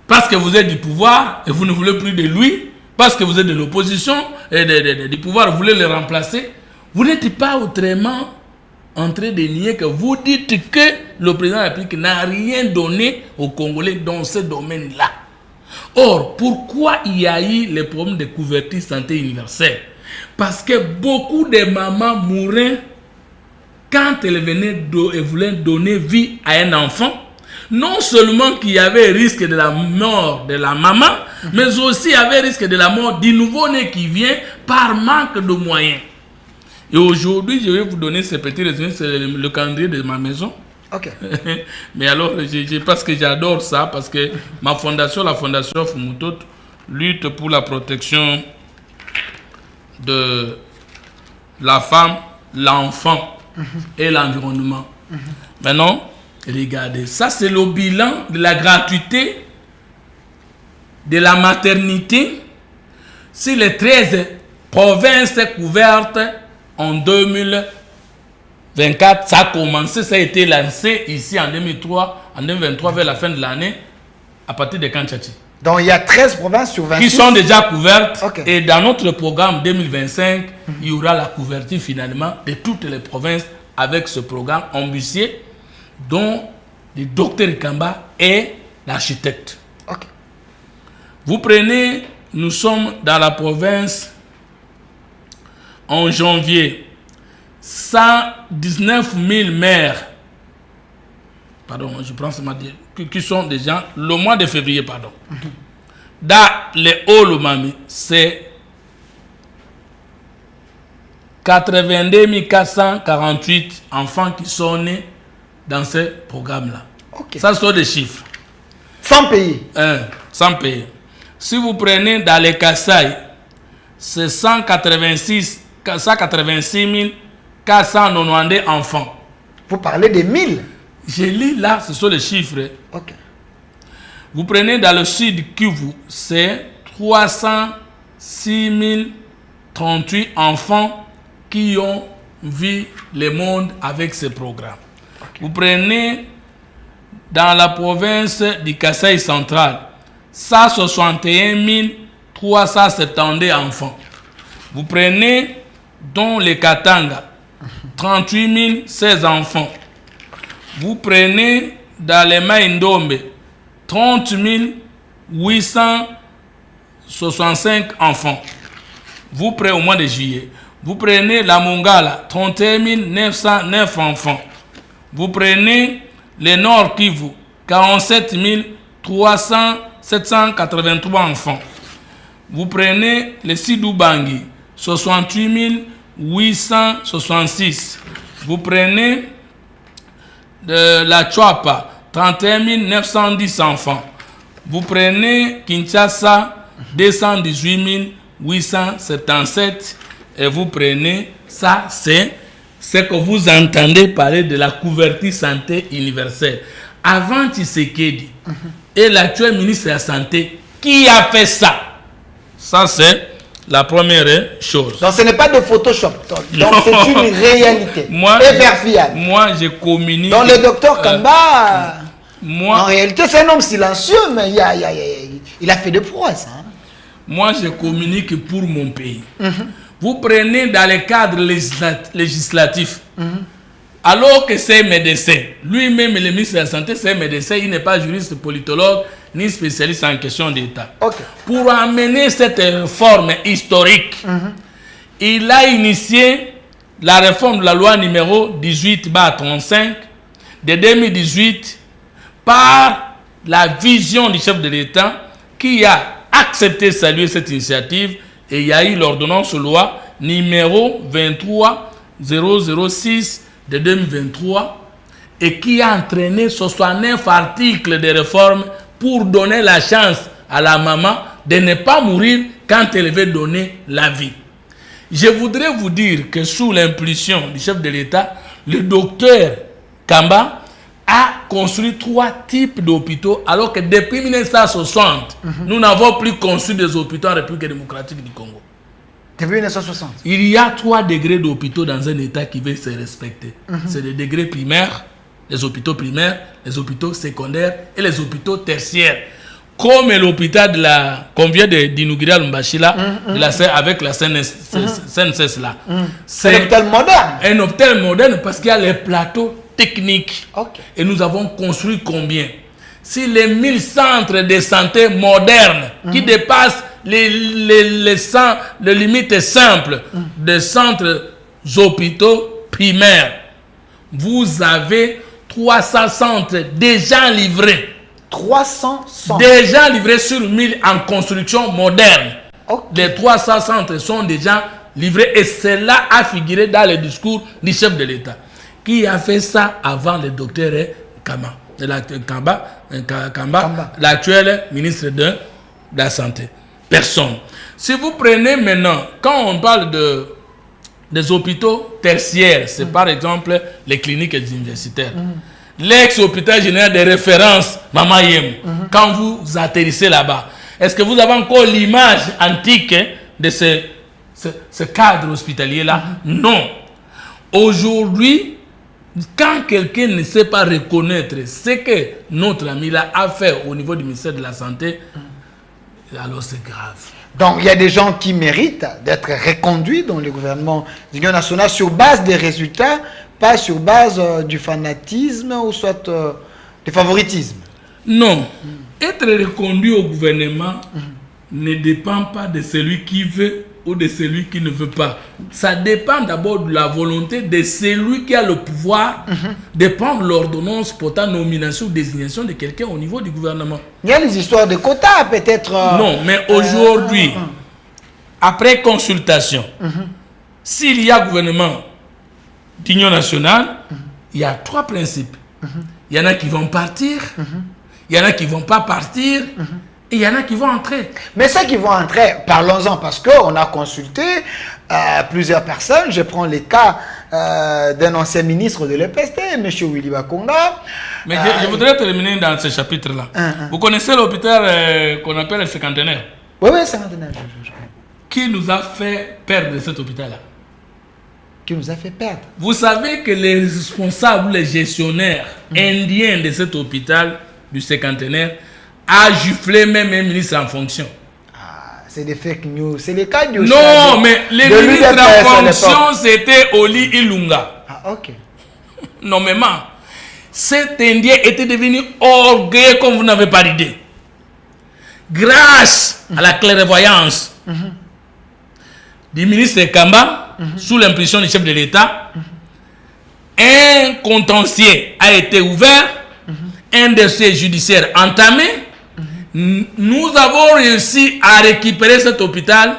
[SPEAKER 2] parce que vous êtes du pouvoir et vous ne voulez plus de lui, parce que vous êtes de l'opposition et du pouvoir, vous voulez le remplacer, vous n'êtes pas autrement en train de nier que vous dites que le président de la République n'a rien donné aux Congolais dans ce domaine-là. Or, pourquoi il y a eu le problème de couverture santé universelle? Parce que beaucoup de mamans mouraient quand elles voulaient donner vie à un enfant. Non seulement qu'il y avait risque de la mort de la maman, mais aussi il y avait risque de la mort du nouveau-né qui vient par manque de moyens. Et aujourd'hui, je vais vous donner ce petit résumé, c'est le calendrier de ma maison.
[SPEAKER 1] Ok.
[SPEAKER 2] Mais alors, parce que j'adore ça, parce que ma fondation, la fondation Fumutot, lutte pour la protection de la femme, l'enfant et l'environnement. Maintenant, Regardez, ça c'est le bilan de la gratuité de la maternité sur les 13 provinces couvertes en 2024. Ça a commencé, ça a été lancé ici en 2003, en 2023 vers la fin de l'année, à partir de Kanchati.
[SPEAKER 1] Donc il y a 13 provinces sur 26
[SPEAKER 2] qui sont déjà couvertes.
[SPEAKER 1] Okay.
[SPEAKER 2] Et dans notre programme 2025, il y aura la couverture finalement de toutes les provinces avec ce programme ambitieux dont le docteur Kamba est l'architecte.
[SPEAKER 1] Okay.
[SPEAKER 2] Vous prenez, nous sommes dans la province en janvier, 119 000 maires, pardon, je prends ce matin, qui sont déjà, le mois de février, pardon. Dans les Hauts-Lomami, c'est 82 448 enfants qui sont nés dans ce programme-là.
[SPEAKER 1] Okay.
[SPEAKER 2] Ça sont des chiffres.
[SPEAKER 1] Sans payer.
[SPEAKER 2] Sans payer. Si vous prenez dans les Kasaï, c'est 186 490 enfants.
[SPEAKER 1] Vous parlez des 1000.
[SPEAKER 2] Je lis là, ce sont les chiffres.
[SPEAKER 1] Okay.
[SPEAKER 2] Vous prenez dans le sud Kivu, c'est 306 038 enfants qui ont vu le monde avec ce programme. Okay. Vous prenez dans la province du Kasaï central, 161 370 enfants. Vous prenez dans le Katanga, 38 016 enfants. Vous prenez dans les Maïndombe, 30 865 enfants. Vous prenez au mois de juillet. Vous prenez la Mongala, 31 909 enfants. Vous prenez le Nord Kivu, 47 783 enfants. Vous prenez le Sidoubangi, 68 866. Vous prenez de la Chouapa, 31 910 enfants. Vous prenez Kinshasa, 218 877. Et vous prenez, ça c'est ce que vous entendez parler de la couverture santé universelle. Avant Tshisekedi et l'actuel ministre de la Santé, qui a fait ça? Ça c'est la première chose.
[SPEAKER 1] Donc ce n'est pas de Photoshop. Donc c'est une réalité. Et verifiable.
[SPEAKER 2] Moi je communique.
[SPEAKER 1] Donc le docteur Kamba, en réalité c'est un homme silencieux, mais il a fait des prouesses. Hein?
[SPEAKER 2] Moi je communique pour mon pays. Vous prenez dans le cadre législatif, alors que c'est médecin, lui-même le ministre de la Santé, c'est médecin, il n'est pas juriste, politologue, ni spécialiste en question d'État. Okay. Pour amener cette réforme historique, il a initié la réforme de la loi numéro 18/35 de 2018 par la vision du chef de l'État qui a accepté de saluer cette initiative. Et il y a eu l'ordonnance loi numéro 23006 de 2023 et qui a entraîné 69 articles de réforme pour donner la chance à la maman de ne pas mourir quand elle veut donner la vie. Je voudrais vous dire que sous l'impulsion du chef de l'État, le docteur Kamba a construit 3 types d'hôpitaux, alors que depuis 1960, nous n'avons plus construit des hôpitaux en République démocratique du Congo.
[SPEAKER 1] Depuis 1960.
[SPEAKER 2] Il y a 3 degrés d'hôpitaux dans un État qui veut se respecter. C'est les degrés primaires, les hôpitaux primaires, les hôpitaux secondaires et les hôpitaux tertiaires. Comme l'hôpital de la qu'on vient d'inaugurer à Lumbashila, avec la CNSS là.
[SPEAKER 1] C'est un hôpital moderne.
[SPEAKER 2] Un hôpital moderne parce qu'il y a les plateaux techniques.
[SPEAKER 1] Okay.
[SPEAKER 2] Et nous avons construit combien? Si les 1000 centres de santé modernes qui dépassent les limites simples des centres hôpitaux primaires, vous avez 300 centres déjà livrés.
[SPEAKER 1] 300 centres
[SPEAKER 2] déjà livrés sur 1000 en construction moderne. Okay. Les 300 centres sont déjà livrés et cela a figuré dans le discours du chef de l'État. Qui a fait ça avant le docteur Kamba, l'actuel ministre de la Santé? Personne. Si vous prenez maintenant, quand on parle des hôpitaux tertiaires, c'est par exemple les cliniques universitaires. l'ex-hôpital général de référence Mama Yem, quand vous atterrissez là-bas, est-ce que vous avez encore l'image antique de ce cadre hospitalier-là? Non. Aujourd'hui, quand quelqu'un ne sait pas reconnaître ce que notre ami là a fait au niveau du ministère de la Santé, alors c'est grave.
[SPEAKER 1] Donc, il y a des gens qui méritent d'être reconduits dans le gouvernement d'union nationale sur base des résultats, pas sur base du fanatisme ou soit du favoritisme.
[SPEAKER 2] Non. Être reconduit au gouvernement ne dépend pas de celui qui veut ou de celui qui ne veut pas. Ça dépend d'abord de la volonté de celui qui a le pouvoir de prendre l'ordonnance pour ta nomination ou désignation de quelqu'un au niveau du gouvernement.
[SPEAKER 1] Il y a les histoires de quotas, peut-être.
[SPEAKER 2] Non, mais aujourd'hui, après consultation, s'il y a gouvernement d'union nationale, il y a 3 principes. Il y en a qui vont partir, il y en a qui ne vont pas partir, et il y en a qui vont entrer.
[SPEAKER 1] Mais ceux qui vont entrer, parlons-en, parce qu'on a consulté plusieurs personnes. Je prends le cas d'un ancien ministre de l'EPST, M. Willy Bakonga.
[SPEAKER 2] Mais je voudrais terminer dans ce chapitre-là. Vous connaissez l'hôpital qu'on appelle le cinquantenaire?
[SPEAKER 1] Oui, cinquantenaire.
[SPEAKER 2] Qui nous a fait perdre cet hôpital-là?
[SPEAKER 1] Qui nous a fait perdre? Vous
[SPEAKER 2] savez que les responsables, les gestionnaires indiens de cet hôpital du cinquantenaire a giflé même un ministre en fonction.
[SPEAKER 1] C'est des fake news. C'est les cas de...
[SPEAKER 2] Non, mais les ministres en fonction, c'était Oli Ilunga.
[SPEAKER 1] Ok.
[SPEAKER 2] Nommément. Cet Indien était devenu orgueilleux comme vous n'avez pas d'idée. Grâce à la clairvoyance du ministre Kamba, sous l'impression du chef de l'État, un contentieux a été ouvert, un dossier judiciaire entamé. Nous avons réussi à récupérer cet hôpital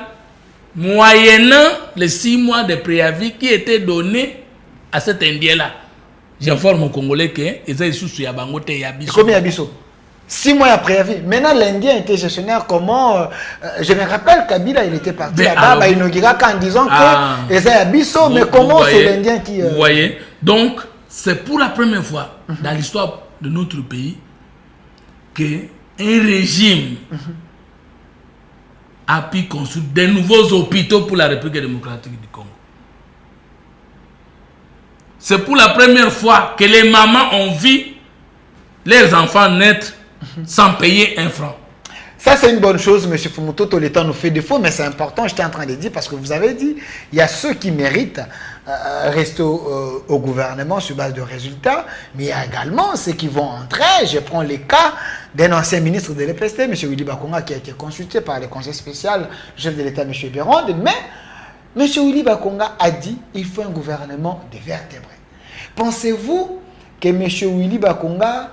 [SPEAKER 2] moyennant les 6 mois de préavis qui étaient donnés à cet Indien-là. J'informe aux Congolais qu'ils ont sous Yabangote et Yabiso.
[SPEAKER 1] Combien Yabiso? 6 mois après préavis. Maintenant, l'Indien était gestionnaire. Comment je me rappelle Kabila, il était parti là-bas, il inaugura en disant que ils ont Yabiso, mais comment c'est l'Indien qui.
[SPEAKER 2] Vous voyez? Donc, c'est pour la première fois dans l'histoire de notre pays que un régime a pu construire de nouveaux hôpitaux pour la République démocratique du Congo. C'est pour la première fois que les mamans ont vu leurs enfants naître sans payer un franc.
[SPEAKER 1] Ça, c'est une bonne chose, M. Fumutoto. Le temps nous fait défaut, mais c'est important, j'étais en train de dire, parce que vous avez dit, il y a ceux qui méritent rester au gouvernement sur base de résultats, mais il y a également ceux qui vont entrer. Je prends les cas d'un ancien ministre de l'EPST, M. Willy Bakonga, qui a été consulté par le conseil spécial, chef de l'État, M. Béronde, mais M. Willy Bakonga a dit qu'il faut un gouvernement de vertébrés. Pensez-vous que M. Willy Bakonga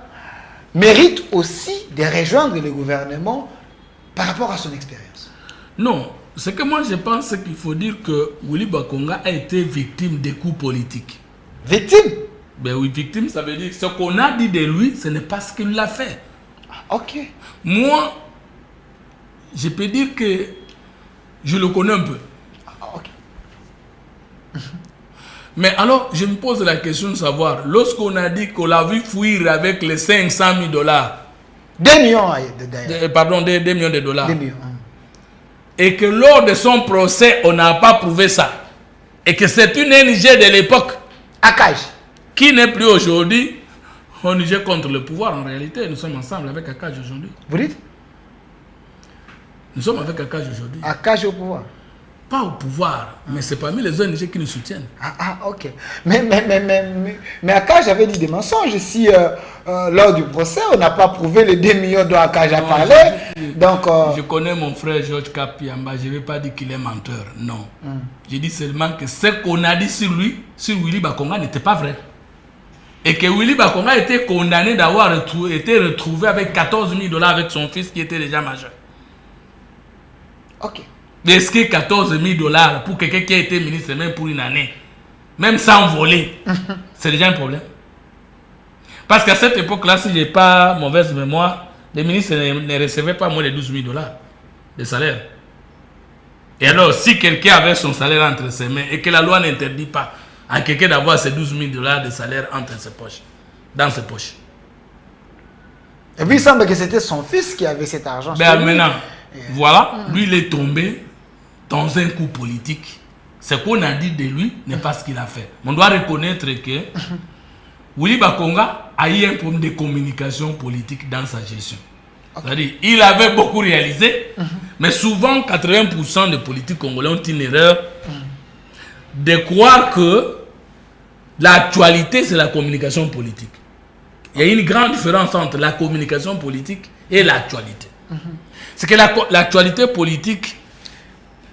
[SPEAKER 1] mérite aussi de rejoindre le gouvernement par rapport à son expérience?
[SPEAKER 2] Non. Ce que moi je pense, c'est qu'il faut dire que Willy Bakonga a été victime des coups politiques.
[SPEAKER 1] Victime?
[SPEAKER 2] Ben oui, victime, ça veut dire que ce qu'on a dit de lui, ce n'est pas ce qu'il a fait.
[SPEAKER 1] Ok.
[SPEAKER 2] Moi, je peux dire que je le connais un peu.
[SPEAKER 1] Ok.
[SPEAKER 2] Mais alors, je me pose la question de savoir, lorsqu'on a dit qu'on l'a vu fuir avec les 500 000 $,
[SPEAKER 1] 2 millions d'ailleurs.
[SPEAKER 2] Pardon, 2 millions de dollars.
[SPEAKER 1] 2 millions.
[SPEAKER 2] Et que lors de son procès, on n'a pas prouvé ça. Et que c'est une ONG de l'époque,
[SPEAKER 1] Akaj,
[SPEAKER 2] qui n'est plus aujourd'hui ONG contre le pouvoir. En réalité, nous sommes ensemble avec Akaj aujourd'hui.
[SPEAKER 1] Vous dites?
[SPEAKER 2] Nous sommes avec Akaj aujourd'hui.
[SPEAKER 1] Akaj au pouvoir?
[SPEAKER 2] Pas au pouvoir, mais c'est parmi les ONG qui nous soutiennent.
[SPEAKER 1] Ok. Mais Akaj avait dit des mensonges. Si lors du procès, on n'a pas prouvé les 2 millions dont Akaj a parlé. Donc,
[SPEAKER 2] je connais mon frère Georges Kapiamba, je ne vais pas dire qu'il est menteur, non. Je dis seulement que ce qu'on a dit sur lui, sur Willy Bakonga, n'était pas vrai. Et que Willy Bakonga était condamné d'avoir été retrouvé avec 14 000 $ avec son fils qui était déjà majeur.
[SPEAKER 1] Ok.
[SPEAKER 2] Est-ce que 14 000 $ pour quelqu'un qui a été ministre, même pour une année, même sans voler, c'est déjà un problème? Parce qu'à cette époque-là, si je n'ai pas mauvaise mémoire, les ministres ne recevaient pas moins de 12 000 $ de salaire. Et alors, si quelqu'un avait son salaire entre ses mains et que la loi n'interdit pas à quelqu'un d'avoir ces 12 000 $ de salaire entre ses poches, dans ses poches.
[SPEAKER 1] Et puis il semble que c'était son fils qui avait cet argent.
[SPEAKER 2] Ben maintenant, voilà, lui il est tombé dans un coup politique. Ce qu'on a dit de lui n'est pas ce qu'il a fait. On doit reconnaître que Willy Bakonga a eu un problème de communication politique dans sa gestion. C'est-à-dire, il avait beaucoup réalisé, mais souvent 80% des politiques congolais ont une erreur de croire que l'actualité c'est la communication politique. Il y a une grande différence entre la communication politique et l'actualité. C'est que l'actualité politique,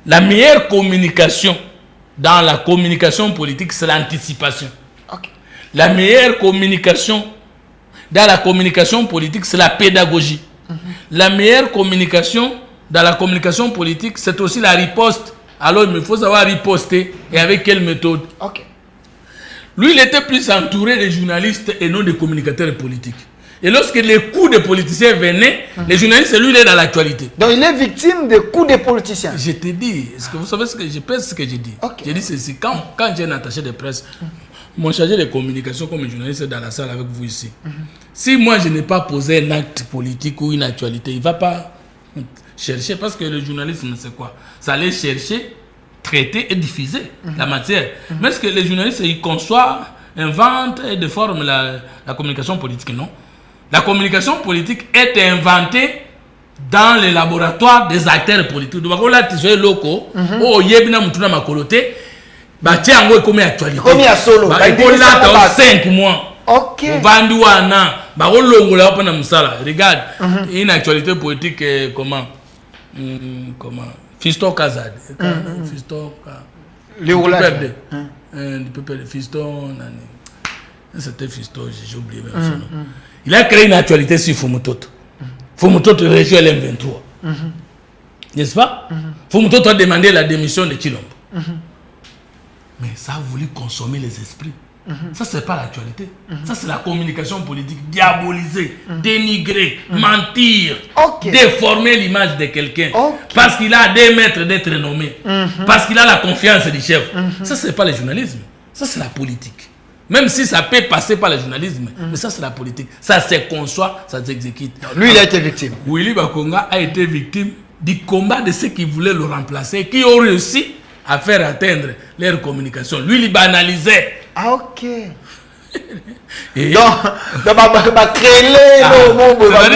[SPEAKER 2] la meilleure communication dans la communication politique, c'est l'anticipation. La meilleure communication dans la communication politique, c'est la pédagogie. La meilleure communication dans la communication politique, c'est aussi la riposte. Alors, il faut savoir riposter et avec quelle méthode. Lui, il était plus entouré de journalistes et non de communicateurs politiques. Et lorsque les coups des politiciens venaient, les journalistes, lui, il est dans l'actualité.
[SPEAKER 1] Donc, il est victime des coups des politiciens.
[SPEAKER 2] Je te dis, est-ce que vous savez ce que je pense, ce que j'ai dit? J'ai dit ceci, quand j'ai un attaché de presse, mon chargé de communication comme journaliste dans la salle avec vous ici, si moi je n'ai pas posé un acte politique ou une actualité, il ne va pas chercher, parce que le journalisme, c'est quoi? Ça allait chercher, traiter et diffuser la matière. Mais est-ce que les journalistes, ils conçoivent, inventent et déforment la communication politique? Non. La communication politique est inventée dans les laboratoires des acteurs politiques. Donc, là, tu es locaux, oh, yebina mutuna makolote, bah, tiens, on est comme actualité.
[SPEAKER 1] Comme il y a solo.
[SPEAKER 2] Bah, il y a 5 mois.
[SPEAKER 1] Ok.
[SPEAKER 2] Vanduana, bah, on longola pas na musala. Regarde, une actualité politique, comment? Fiston Kazad. Fiston
[SPEAKER 1] Le roulage.
[SPEAKER 2] Fiston, c'était Fiston, j'ai oublié même son nom. Il a créé une actualité sur Fumutoto. Fumutoto région LM23. N'est-ce pas? Fumutoto a demandé la démission de Chilombo. Mais ça a voulu consommer les esprits. Ça, c'est pas l'actualité. Ça, c'est la communication politique. Diaboliser, dénigrer, mentir, déformer l'image de quelqu'un. Parce qu'il a des mètres d'être nommé. Parce qu'il a la confiance du chef. Ça, c'est pas le journalisme. Ça, c'est la politique. Même si ça peut passer par le journalisme, mais ça, c'est la politique. Ça se conçoit, ça s'exécute.
[SPEAKER 1] Lui, il a été victime.
[SPEAKER 2] Willy Bakonga a été victime du combat de ceux qui voulaient le remplacer, qui ont réussi à faire atteindre leur communication. Lui, il banalisait.
[SPEAKER 1] Ah, ok.
[SPEAKER 2] Et
[SPEAKER 1] donc,
[SPEAKER 2] c'est-à-dire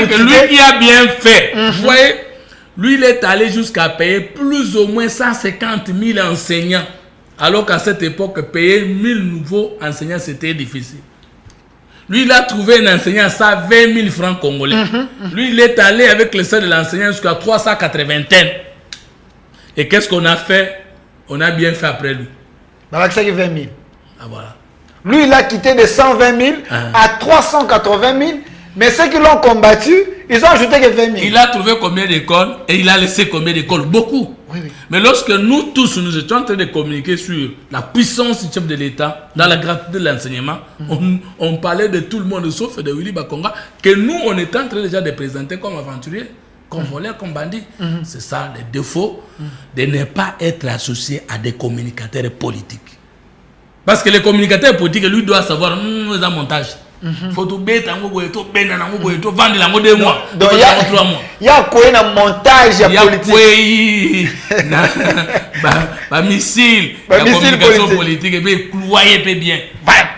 [SPEAKER 2] que lui qui a bien fait, vous voyez, lui, il est allé jusqu'à payer plus ou moins 150 000 enseignants. Alors qu'à cette époque, payer 1000 nouveaux enseignants, c'était difficile. Lui, il a trouvé un enseignant à 120 000 francs congolais. Lui, il est allé avec le salaire de l'enseignant jusqu'à 380. Et qu'est-ce qu'on a fait? On a bien fait après lui.
[SPEAKER 1] Avec ça, il y a 20 000.
[SPEAKER 2] Ah, voilà.
[SPEAKER 1] Lui, il a quitté de 120 000 à 380 000. Mais ceux qui l'ont combattu, ils ont ajouté que 20 000. Il
[SPEAKER 2] a trouvé combien d'écoles et il a laissé combien d'écoles? Beaucoup.
[SPEAKER 1] Oui.
[SPEAKER 2] Mais lorsque nous tous, nous étions en train de communiquer sur la puissance du chef de l'État, dans la gratuité de l'enseignement, on parlait de tout le monde, sauf de Willy Bakonga, que nous, on était en train déjà de présenter comme aventuriers, comme voleurs, comme bandits. C'est ça le défaut de ne pas être associé à des communicateurs politiques. Parce que les communicateurs politiques, lui, doit savoir, un montage. Faut tout bête, vendre la mode de mois.
[SPEAKER 1] Donc, il y a quoi un montage politique?
[SPEAKER 2] Il y a un missile, la communication politique, et puis clouer bien.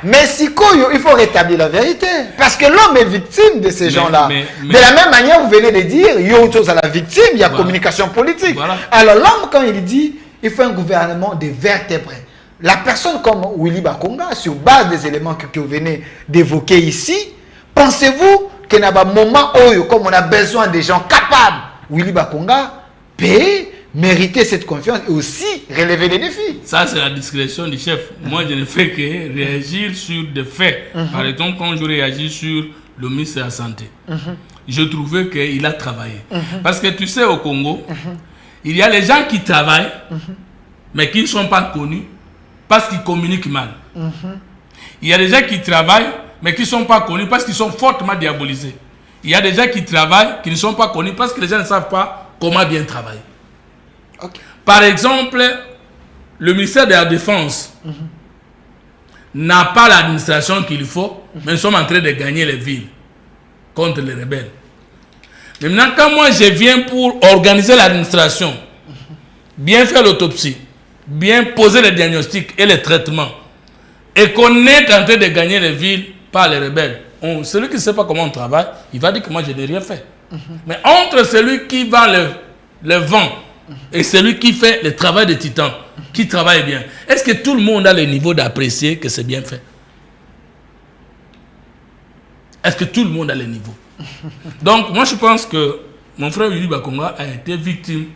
[SPEAKER 1] Mais si il faut rétablir la vérité. Parce que l'homme est victime de ces gens-là. De la même manière, vous venez de dire, il y a autre chose à la victime, il y a communication politique. Alors l'homme, quand il dit, il faut un gouvernement de vertébrés. La personne comme Willy Bakonga, sur base des éléments que vous venez d'évoquer ici, pensez-vous qu'il y a un moment où, comme on a besoin de gens capables, Willy Bakonga peut mériter cette confiance et aussi relever les défis?
[SPEAKER 2] Ça, c'est la discrétion du chef. Moi, je ne fais que réagir sur des faits. Par exemple, quand je réagis sur le ministre de la Santé, je trouvais qu'il a travaillé. Parce que tu sais, au Congo, il y a les gens qui travaillent, mais qui ne sont pas connus, parce qu'ils communiquent mal. Il y a des gens qui travaillent, mais qui ne sont pas connus parce qu'ils sont fortement diabolisés. Il y a des gens qui travaillent, qui ne sont pas connus parce que les gens ne savent pas comment bien travailler. Par exemple, le ministère de la Défense n'a pas l'administration qu'il faut mais nous sommes en train de gagner les villes contre les rebelles. Maintenant, quand moi je viens pour organiser l'administration, bien faire l'autopsie, bien poser les diagnostics et les traitements, et qu'on est en train de gagner les villes par les rebelles, celui qui ne sait pas comment on travaille, il va dire que moi je n'ai rien fait. Mais entre celui qui vend le vent et celui qui fait le travail de titan, qui travaille bien, est-ce que tout le monde a le niveau d'apprécier que c'est bien fait? Est-ce que tout le monde a le niveau? Donc moi je pense que mon frère Willy Bakonga a été victime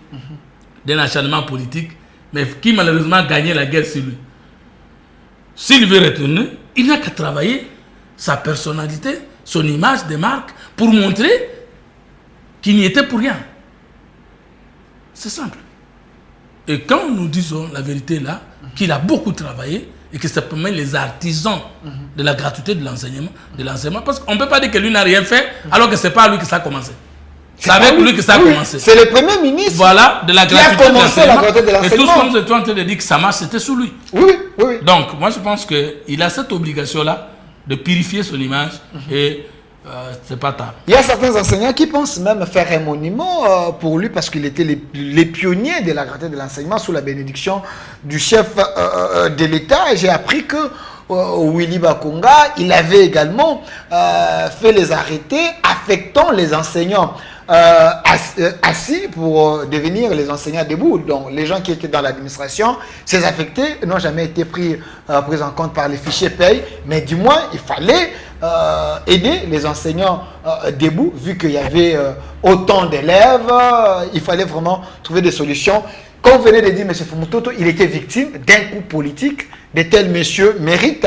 [SPEAKER 2] d'un acharnement politique, mais qui malheureusement a gagné la guerre sur lui. S'il veut retourner, il n'a qu'à travailler sa personnalité, son image de marque, pour montrer qu'il n'y était pour rien. C'est simple. Et quand nous disons la vérité là, qu'il a beaucoup travaillé et que c'est pour même les artisans de la gratuité de l'enseignement, parce qu'on ne peut pas dire que lui n'a rien fait alors que ce n'est pas lui que ça a commencé. C'est avec lui que ça a commencé.
[SPEAKER 1] C'est le premier ministre,
[SPEAKER 2] voilà, de la gratuité
[SPEAKER 1] qui a commencé la gratuité de l'enseignement.
[SPEAKER 2] Et tout ce qu'on est en train de dire que ça marche, c'était sous lui.
[SPEAKER 1] Oui, oui.
[SPEAKER 2] Donc, moi je pense qu'il a cette obligation-là de purifier son image et c'est pas tard. Il
[SPEAKER 1] y a certains enseignants qui pensent même faire un monument pour lui parce qu'il était les pionniers de la gratuité de l'enseignement sous la bénédiction du chef de l'État. Et j'ai appris que Willy Bakonga, il avait également fait les arrêtés affectant les enseignants assis pour devenir les enseignants debout. Donc les gens qui étaient dans l'administration, ces affectés n'ont jamais été pris en compte par les fichiers paye, mais du moins il fallait aider les enseignants debout, vu qu'il y avait autant d'élèves, il fallait vraiment trouver des solutions. Comme vous venez de dire, M. Fumutoto, il était victime d'un coup politique. De tels messieurs méritent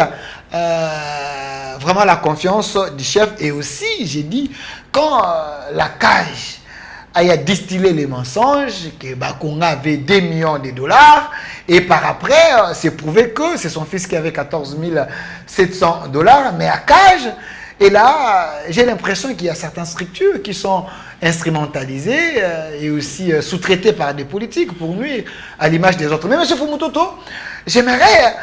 [SPEAKER 1] vraiment la confiance du chef. Et aussi, j'ai dit, quand la cage a distillé les mensonges, que Bakonga avait 2 millions de dollars, et par après, c'est prouvé que c'est son fils qui avait 14 700 dollars, mais à cage. Et là, j'ai l'impression qu'il y a certaines structures qui sont instrumentalisées et aussi sous-traitées par des politiques pour nuire à l'image des autres. Mais M. Fumutoto, j'aimerais,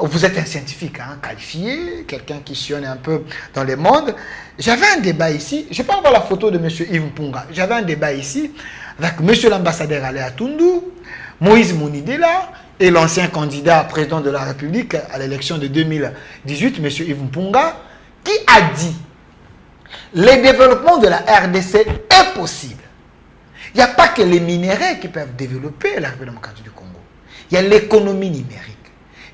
[SPEAKER 1] vous êtes un scientifique qualifié, quelqu'un qui sillonne un peu dans le monde. J'avais un débat ici, je ne vais pas avoir la photo de M. Yves Mpunga, j'avais un débat ici avec M. l'ambassadeur Aléa Toundou, Moïse Mounidela et l'ancien candidat président de la République à l'élection de 2018, M. Yves Mpunga, qui a dit le développement de la RDC est possible. Il n'y a pas que les minéraux qui peuvent développer la République démocratique du Congo. Il y a l'économie numérique.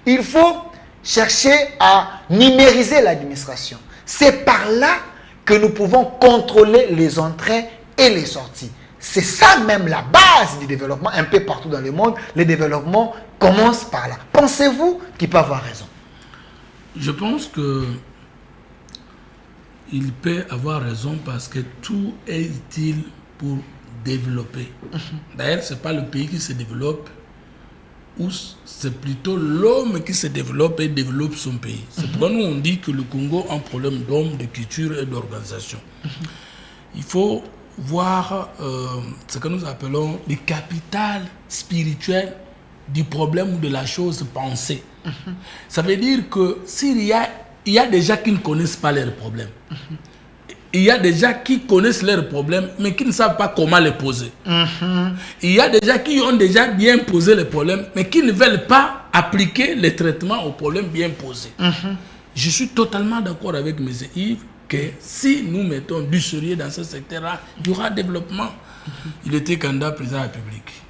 [SPEAKER 1] Il faut chercher à numériser l'administration. C'est par là que nous pouvons contrôler les entrées et les sorties. C'est ça même la base du développement un peu partout dans le monde. Le développement commence par là. Pensez-vous qu'il peut avoir raison?
[SPEAKER 2] Je pense que il peut avoir raison parce que tout est utile pour développer. D'ailleurs, ce n'est pas le pays qui se développe, ou c'est plutôt l'homme qui se développe et développe son pays. C'est pourquoi nous on dit que le Congo a un problème d'homme, de culture et d'organisation. Il faut voir ce que nous appelons le capital spirituel du problème ou de la chose pensée. Ça veut dire que s'il y a des gens qui ne connaissent pas leurs problèmes. Il y a des gens qui connaissent leurs problèmes, mais qui ne savent pas comment les poser. Il y a des gens qui ont déjà bien posé les problèmes, mais qui ne veulent pas appliquer les traitements aux problèmes bien posés. Je suis totalement d'accord avec M. Yves que si nous mettons du sérieux dans ce secteur-là, il y aura développement. Il était candidat président de la République.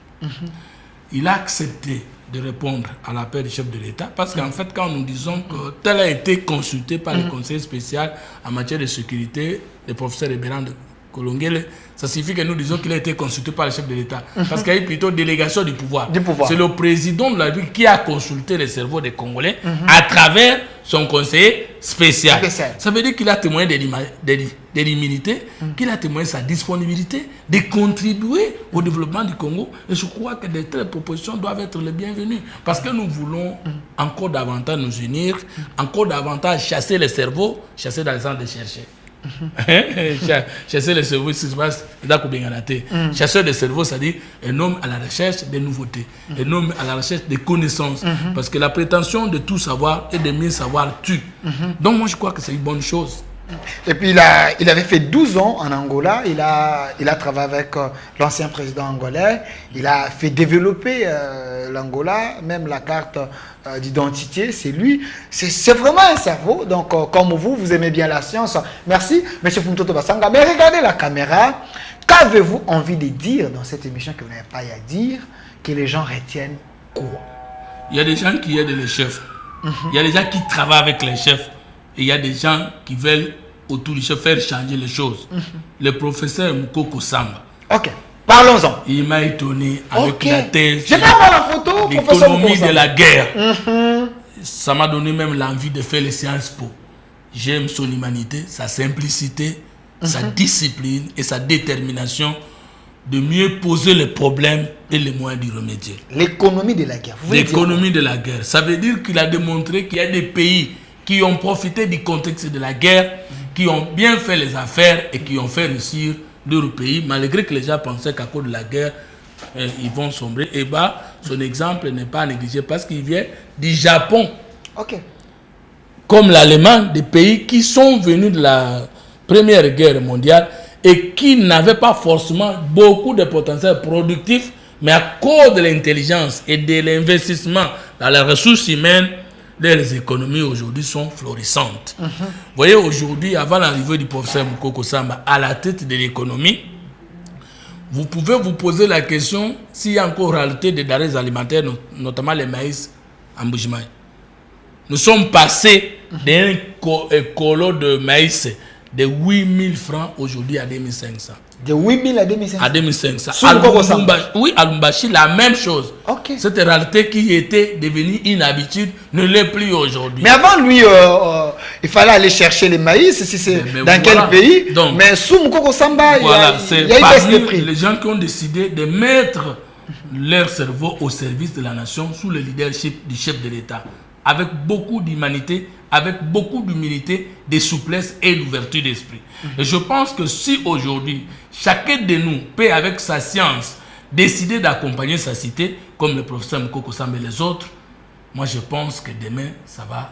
[SPEAKER 2] Il a accepté de répondre à l'appel du chef de l'État, parce qu'en fait, quand nous disons que tel a été consulté par le conseil spécial en matière de sécurité, le professeur Ebéran de Kolongele, ça signifie que nous disons qu'il a été consulté par le chef de l'État, parce qu'il y a eu plutôt délégation du pouvoir. C'est le président de la République qui a consulté le cerveau des Congolais à travers son conseiller spécial. Ça veut dire qu'il a témoigné de l'humilité, qu'il a témoigné de sa disponibilité de contribuer au développement du Congo. Et je crois que de telles propositions doivent être les bienvenues, parce que nous voulons encore davantage nous unir, encore davantage chasser les cerveaux, chasser dans le sens de chercher. Chasseur de cerveau, chasseur de cerveau, c'est-à-dire un homme à la recherche des nouveautés, un homme à la recherche des connaissances. Parce que la prétention de tout savoir et de mieux savoir tue. Donc moi je crois que c'est une bonne chose.
[SPEAKER 1] Et puis il avait fait 12 ans en Angola, il a travaillé avec l'ancien président angolais, il a fait développer l'Angola, même la carte d'identité, c'est lui. C'est vraiment un cerveau, donc comme vous aimez bien la science. Merci, M. Fumtoto Basanga. Mais regardez la caméra, qu'avez-vous envie de dire dans cette émission que vous n'avez pas à dire, que les gens retiennent quoi?
[SPEAKER 2] Il y a des gens qui aident les chefs, il y a des gens qui travaillent avec les chefs, et il y a des gens qui veulent autour du chef faire changer les choses. Le professeur Mukoko Samba.
[SPEAKER 1] Ok, parlons-en.
[SPEAKER 2] Il m'a étonné avec la thèse.
[SPEAKER 1] Je vais avoir la photo, professeur Mukoko
[SPEAKER 2] l'économie
[SPEAKER 1] Samba.
[SPEAKER 2] de la guerre. Ça m'a donné même l'envie de faire les Sciences Po. J'aime son humanité, sa simplicité, sa discipline et sa détermination de mieux poser les problèmes et les moyens d'y remédier.
[SPEAKER 1] L'économie de la guerre.
[SPEAKER 2] L'économie de la guerre. Ça veut dire qu'il a démontré qu'il y a des pays qui ont profité du contexte de la guerre, qui ont bien fait les affaires et qui ont fait réussir leur pays, malgré que les gens pensaient qu'à cause de la guerre, ils vont sombrer. Et son exemple n'est pas négligé parce qu'il vient du Japon.
[SPEAKER 1] Ok.
[SPEAKER 2] Comme l'Allemagne, des pays qui sont venus de la Première Guerre mondiale et qui n'avaient pas forcément beaucoup de potentiel productif, mais à cause de l'intelligence et de l'investissement dans les ressources humaines, les économies aujourd'hui sont florissantes. Vous voyez, aujourd'hui, avant l'arrivée du professeur Mukoko Samba à la tête de l'économie, vous pouvez vous poser la question s'il y a encore réalité des denrées alimentaires, notamment les maïs en Bujimaï. Nous sommes passés d'un colo de maïs de 8000 francs aujourd'hui à 2500.
[SPEAKER 1] De 8000 à 2500.
[SPEAKER 2] À 2500.
[SPEAKER 1] Oui,
[SPEAKER 2] à Lumbashi, la même chose.
[SPEAKER 1] Okay.
[SPEAKER 2] Cette réalité qui était devenue une habitude ne l'est plus aujourd'hui.
[SPEAKER 1] Mais avant lui, il fallait aller chercher les maïs, si c'est dans quel pays. Donc, mais sous Mukoko Samba,
[SPEAKER 2] voilà,
[SPEAKER 1] il y a une baisse de prix.
[SPEAKER 2] Les gens qui ont décidé de mettre leur cerveau au service de la nation sous le leadership du chef de l'État, avec beaucoup d'humanité, avec beaucoup d'humilité, de souplesse et d'ouverture d'esprit. Et je pense que si aujourd'hui, chacun de nous peut, avec sa science, décider d'accompagner sa cité, comme le professeur Mukoko Samba et les autres, moi je pense que demain, ça va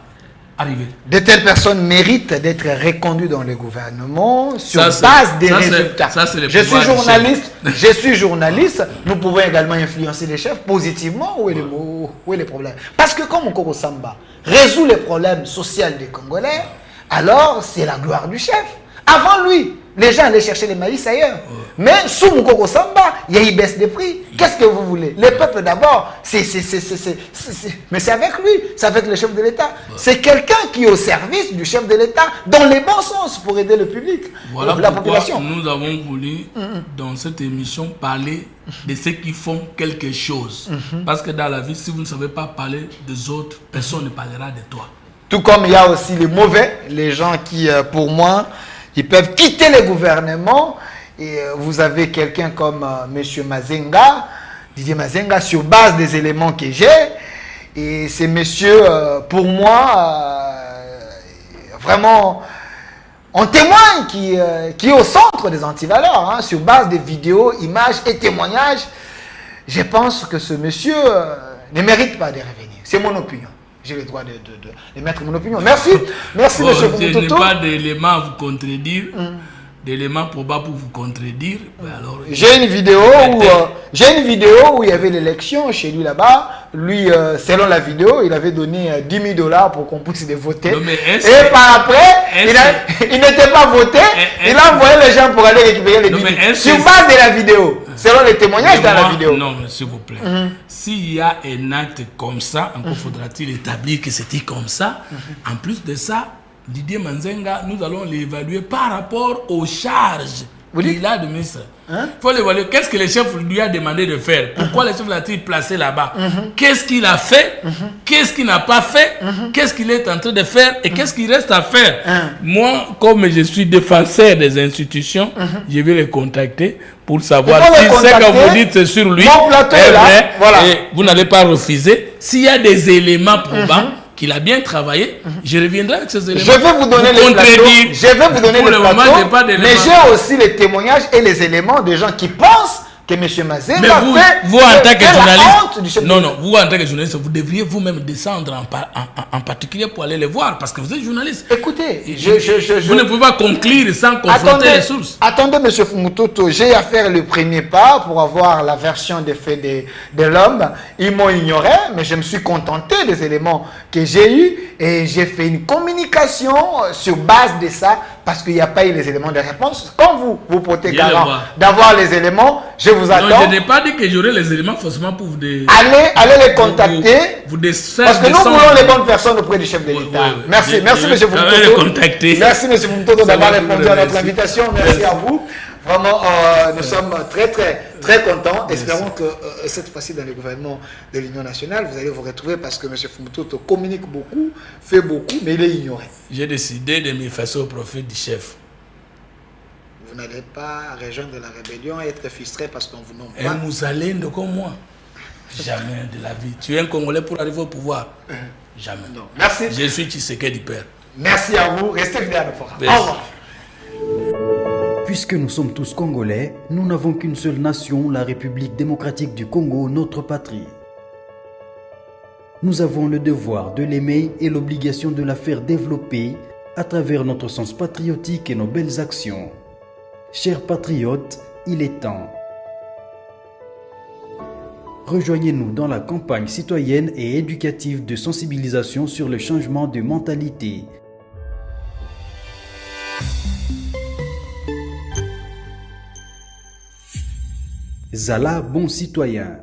[SPEAKER 2] arriver.
[SPEAKER 1] De telles personnes méritent d'être reconduites dans le gouvernement sur base des résultats. Je suis journaliste, nous pouvons également influencer les chefs positivement. Où est le problème? Parce que comme Mukoko Samba résout les problèmes sociaux des Congolais, alors c'est la gloire du chef. Avant lui, les gens allaient chercher les maïs ailleurs. Mais sous Mukoko Samba, il y a une baisse de prix. Qu'est-ce que vous voulez? Le peuple d'abord, mais c'est avec lui, c'est avec le chef de l'État. C'est quelqu'un qui est au service du chef de l'État dans les bons sens pour aider le public,
[SPEAKER 2] voilà
[SPEAKER 1] la population.
[SPEAKER 2] Nous avons voulu, dans cette émission, parler de ceux qui font quelque chose. Parce que dans la vie, si vous ne savez pas parler des autres, personne ne parlera de toi.
[SPEAKER 1] Tout comme il y a aussi les mauvais, les gens qui, pour moi, ils peuvent quitter le gouvernement. Et vous avez quelqu'un comme M. Mazenga, Didier Mazenga, sur base des éléments que j'ai. Et c'est monsieur, pour moi, vraiment, on témoigne qui est au centre des antivaleurs, hein, sur base des vidéos, images et témoignages. Je pense que ce monsieur ne mérite pas de revenir. C'est mon opinion. J'ai le droit de mettre mon opinion. Merci. Merci,
[SPEAKER 2] bon,
[SPEAKER 1] monsieur Fumtoto.
[SPEAKER 2] Je n'ai pas d'éléments à vous contredire. D'éléments probables pour vous contredire.
[SPEAKER 1] J'ai une vidéo où il y avait l'élection chez lui là-bas. Lui, selon la vidéo, il avait donné 10 000 $ pour qu'on puisse les voter. Et par après, il n'était pas voté. Il a envoyé les gens pour aller récupérer les billets. Sur base de la vidéo, selon les témoignages dans la vidéo.
[SPEAKER 2] Non, s'il vous plaît. S'il y a un acte comme ça, encore faudra-t-il établir que c'était comme ça. En plus de ça, Didier Mazenga, nous allons l'évaluer par rapport aux charges qu'il a de ministre. Il faut l'évaluer. Qu'est-ce que le chef lui a demandé de faire? Pourquoi le chef l'a-t-il placé là-bas? Qu'est-ce qu'il a fait? Qu'est-ce qu'il n'a pas fait? Qu'est-ce qu'il est en train de faire? Et qu'est-ce qu'il reste à faire? Moi, comme je suis défenseur des institutions, je vais les contacter pour savoir si ce que vous dites sur lui est vrai. Voilà. Et vous n'allez pas refuser. S'il y a des éléments probants, qu'il a bien travaillé, je reviendrai avec ces éléments.
[SPEAKER 1] Je vais vous donner les plateaux. Je vais vous donner les plateaux. Mais j'ai aussi les témoignages et les éléments des gens qui pensent que M. Mazembe
[SPEAKER 2] mais vous en tant que journaliste, vous en tant que journaliste, vous devriez vous-même descendre en particulier pour aller les voir parce que vous êtes journaliste.
[SPEAKER 1] Écoutez,
[SPEAKER 2] vous ne pouvez pas conclure sans confronter les sources.
[SPEAKER 1] Attendez, M. Fumutoto, j'ai à faire le premier pas pour avoir la version des faits de l'homme. Ils m'ont ignoré, mais je me suis contenté des éléments que j'ai eus et j'ai fait une communication sur base de ça parce qu'il n'y a pas eu les éléments de réponse. Quand vous portez garant d'avoir les éléments, je vous attends.
[SPEAKER 2] Non, je n'ai pas dit que j'aurai les éléments forcément pour vous...
[SPEAKER 1] Allez les contacter. Parce que nous voulons les bonnes personnes auprès du chef de l'État. Merci, merci M. Fumutoto. Merci M. Fumutoto d'avoir répondu à notre invitation. Merci à vous. Vraiment, nous sommes très contents. Espérons que cette fois-ci, dans le gouvernement de l'Union nationale, vous allez vous retrouver parce que M. Fumutoto communique beaucoup, fait beaucoup, mais il est ignoré.
[SPEAKER 2] J'ai décidé de m'effacer au profit du chef.
[SPEAKER 1] Vous n'allez pas rejoindre la rébellion et être frustré parce qu'on vous nomme pas.
[SPEAKER 2] Un Moussalende comme moi. Jamais de la vie. Tu es un Congolais pour arriver au pouvoir. Jamais.
[SPEAKER 1] Non. Merci.
[SPEAKER 2] Je suis Tshisekedi Père.
[SPEAKER 1] Merci à vous. Restez fidèles à nos programmes. Au revoir.
[SPEAKER 3] Puisque nous sommes tous Congolais, nous n'avons qu'une seule nation, la République démocratique du Congo, notre patrie. Nous avons le devoir de l'aimer et l'obligation de la faire développer à travers notre sens patriotique et nos belles actions. Chers patriotes, il est temps. Rejoignez-nous dans la campagne citoyenne et éducative de sensibilisation sur le changement de mentalité. Zala, bon citoyen.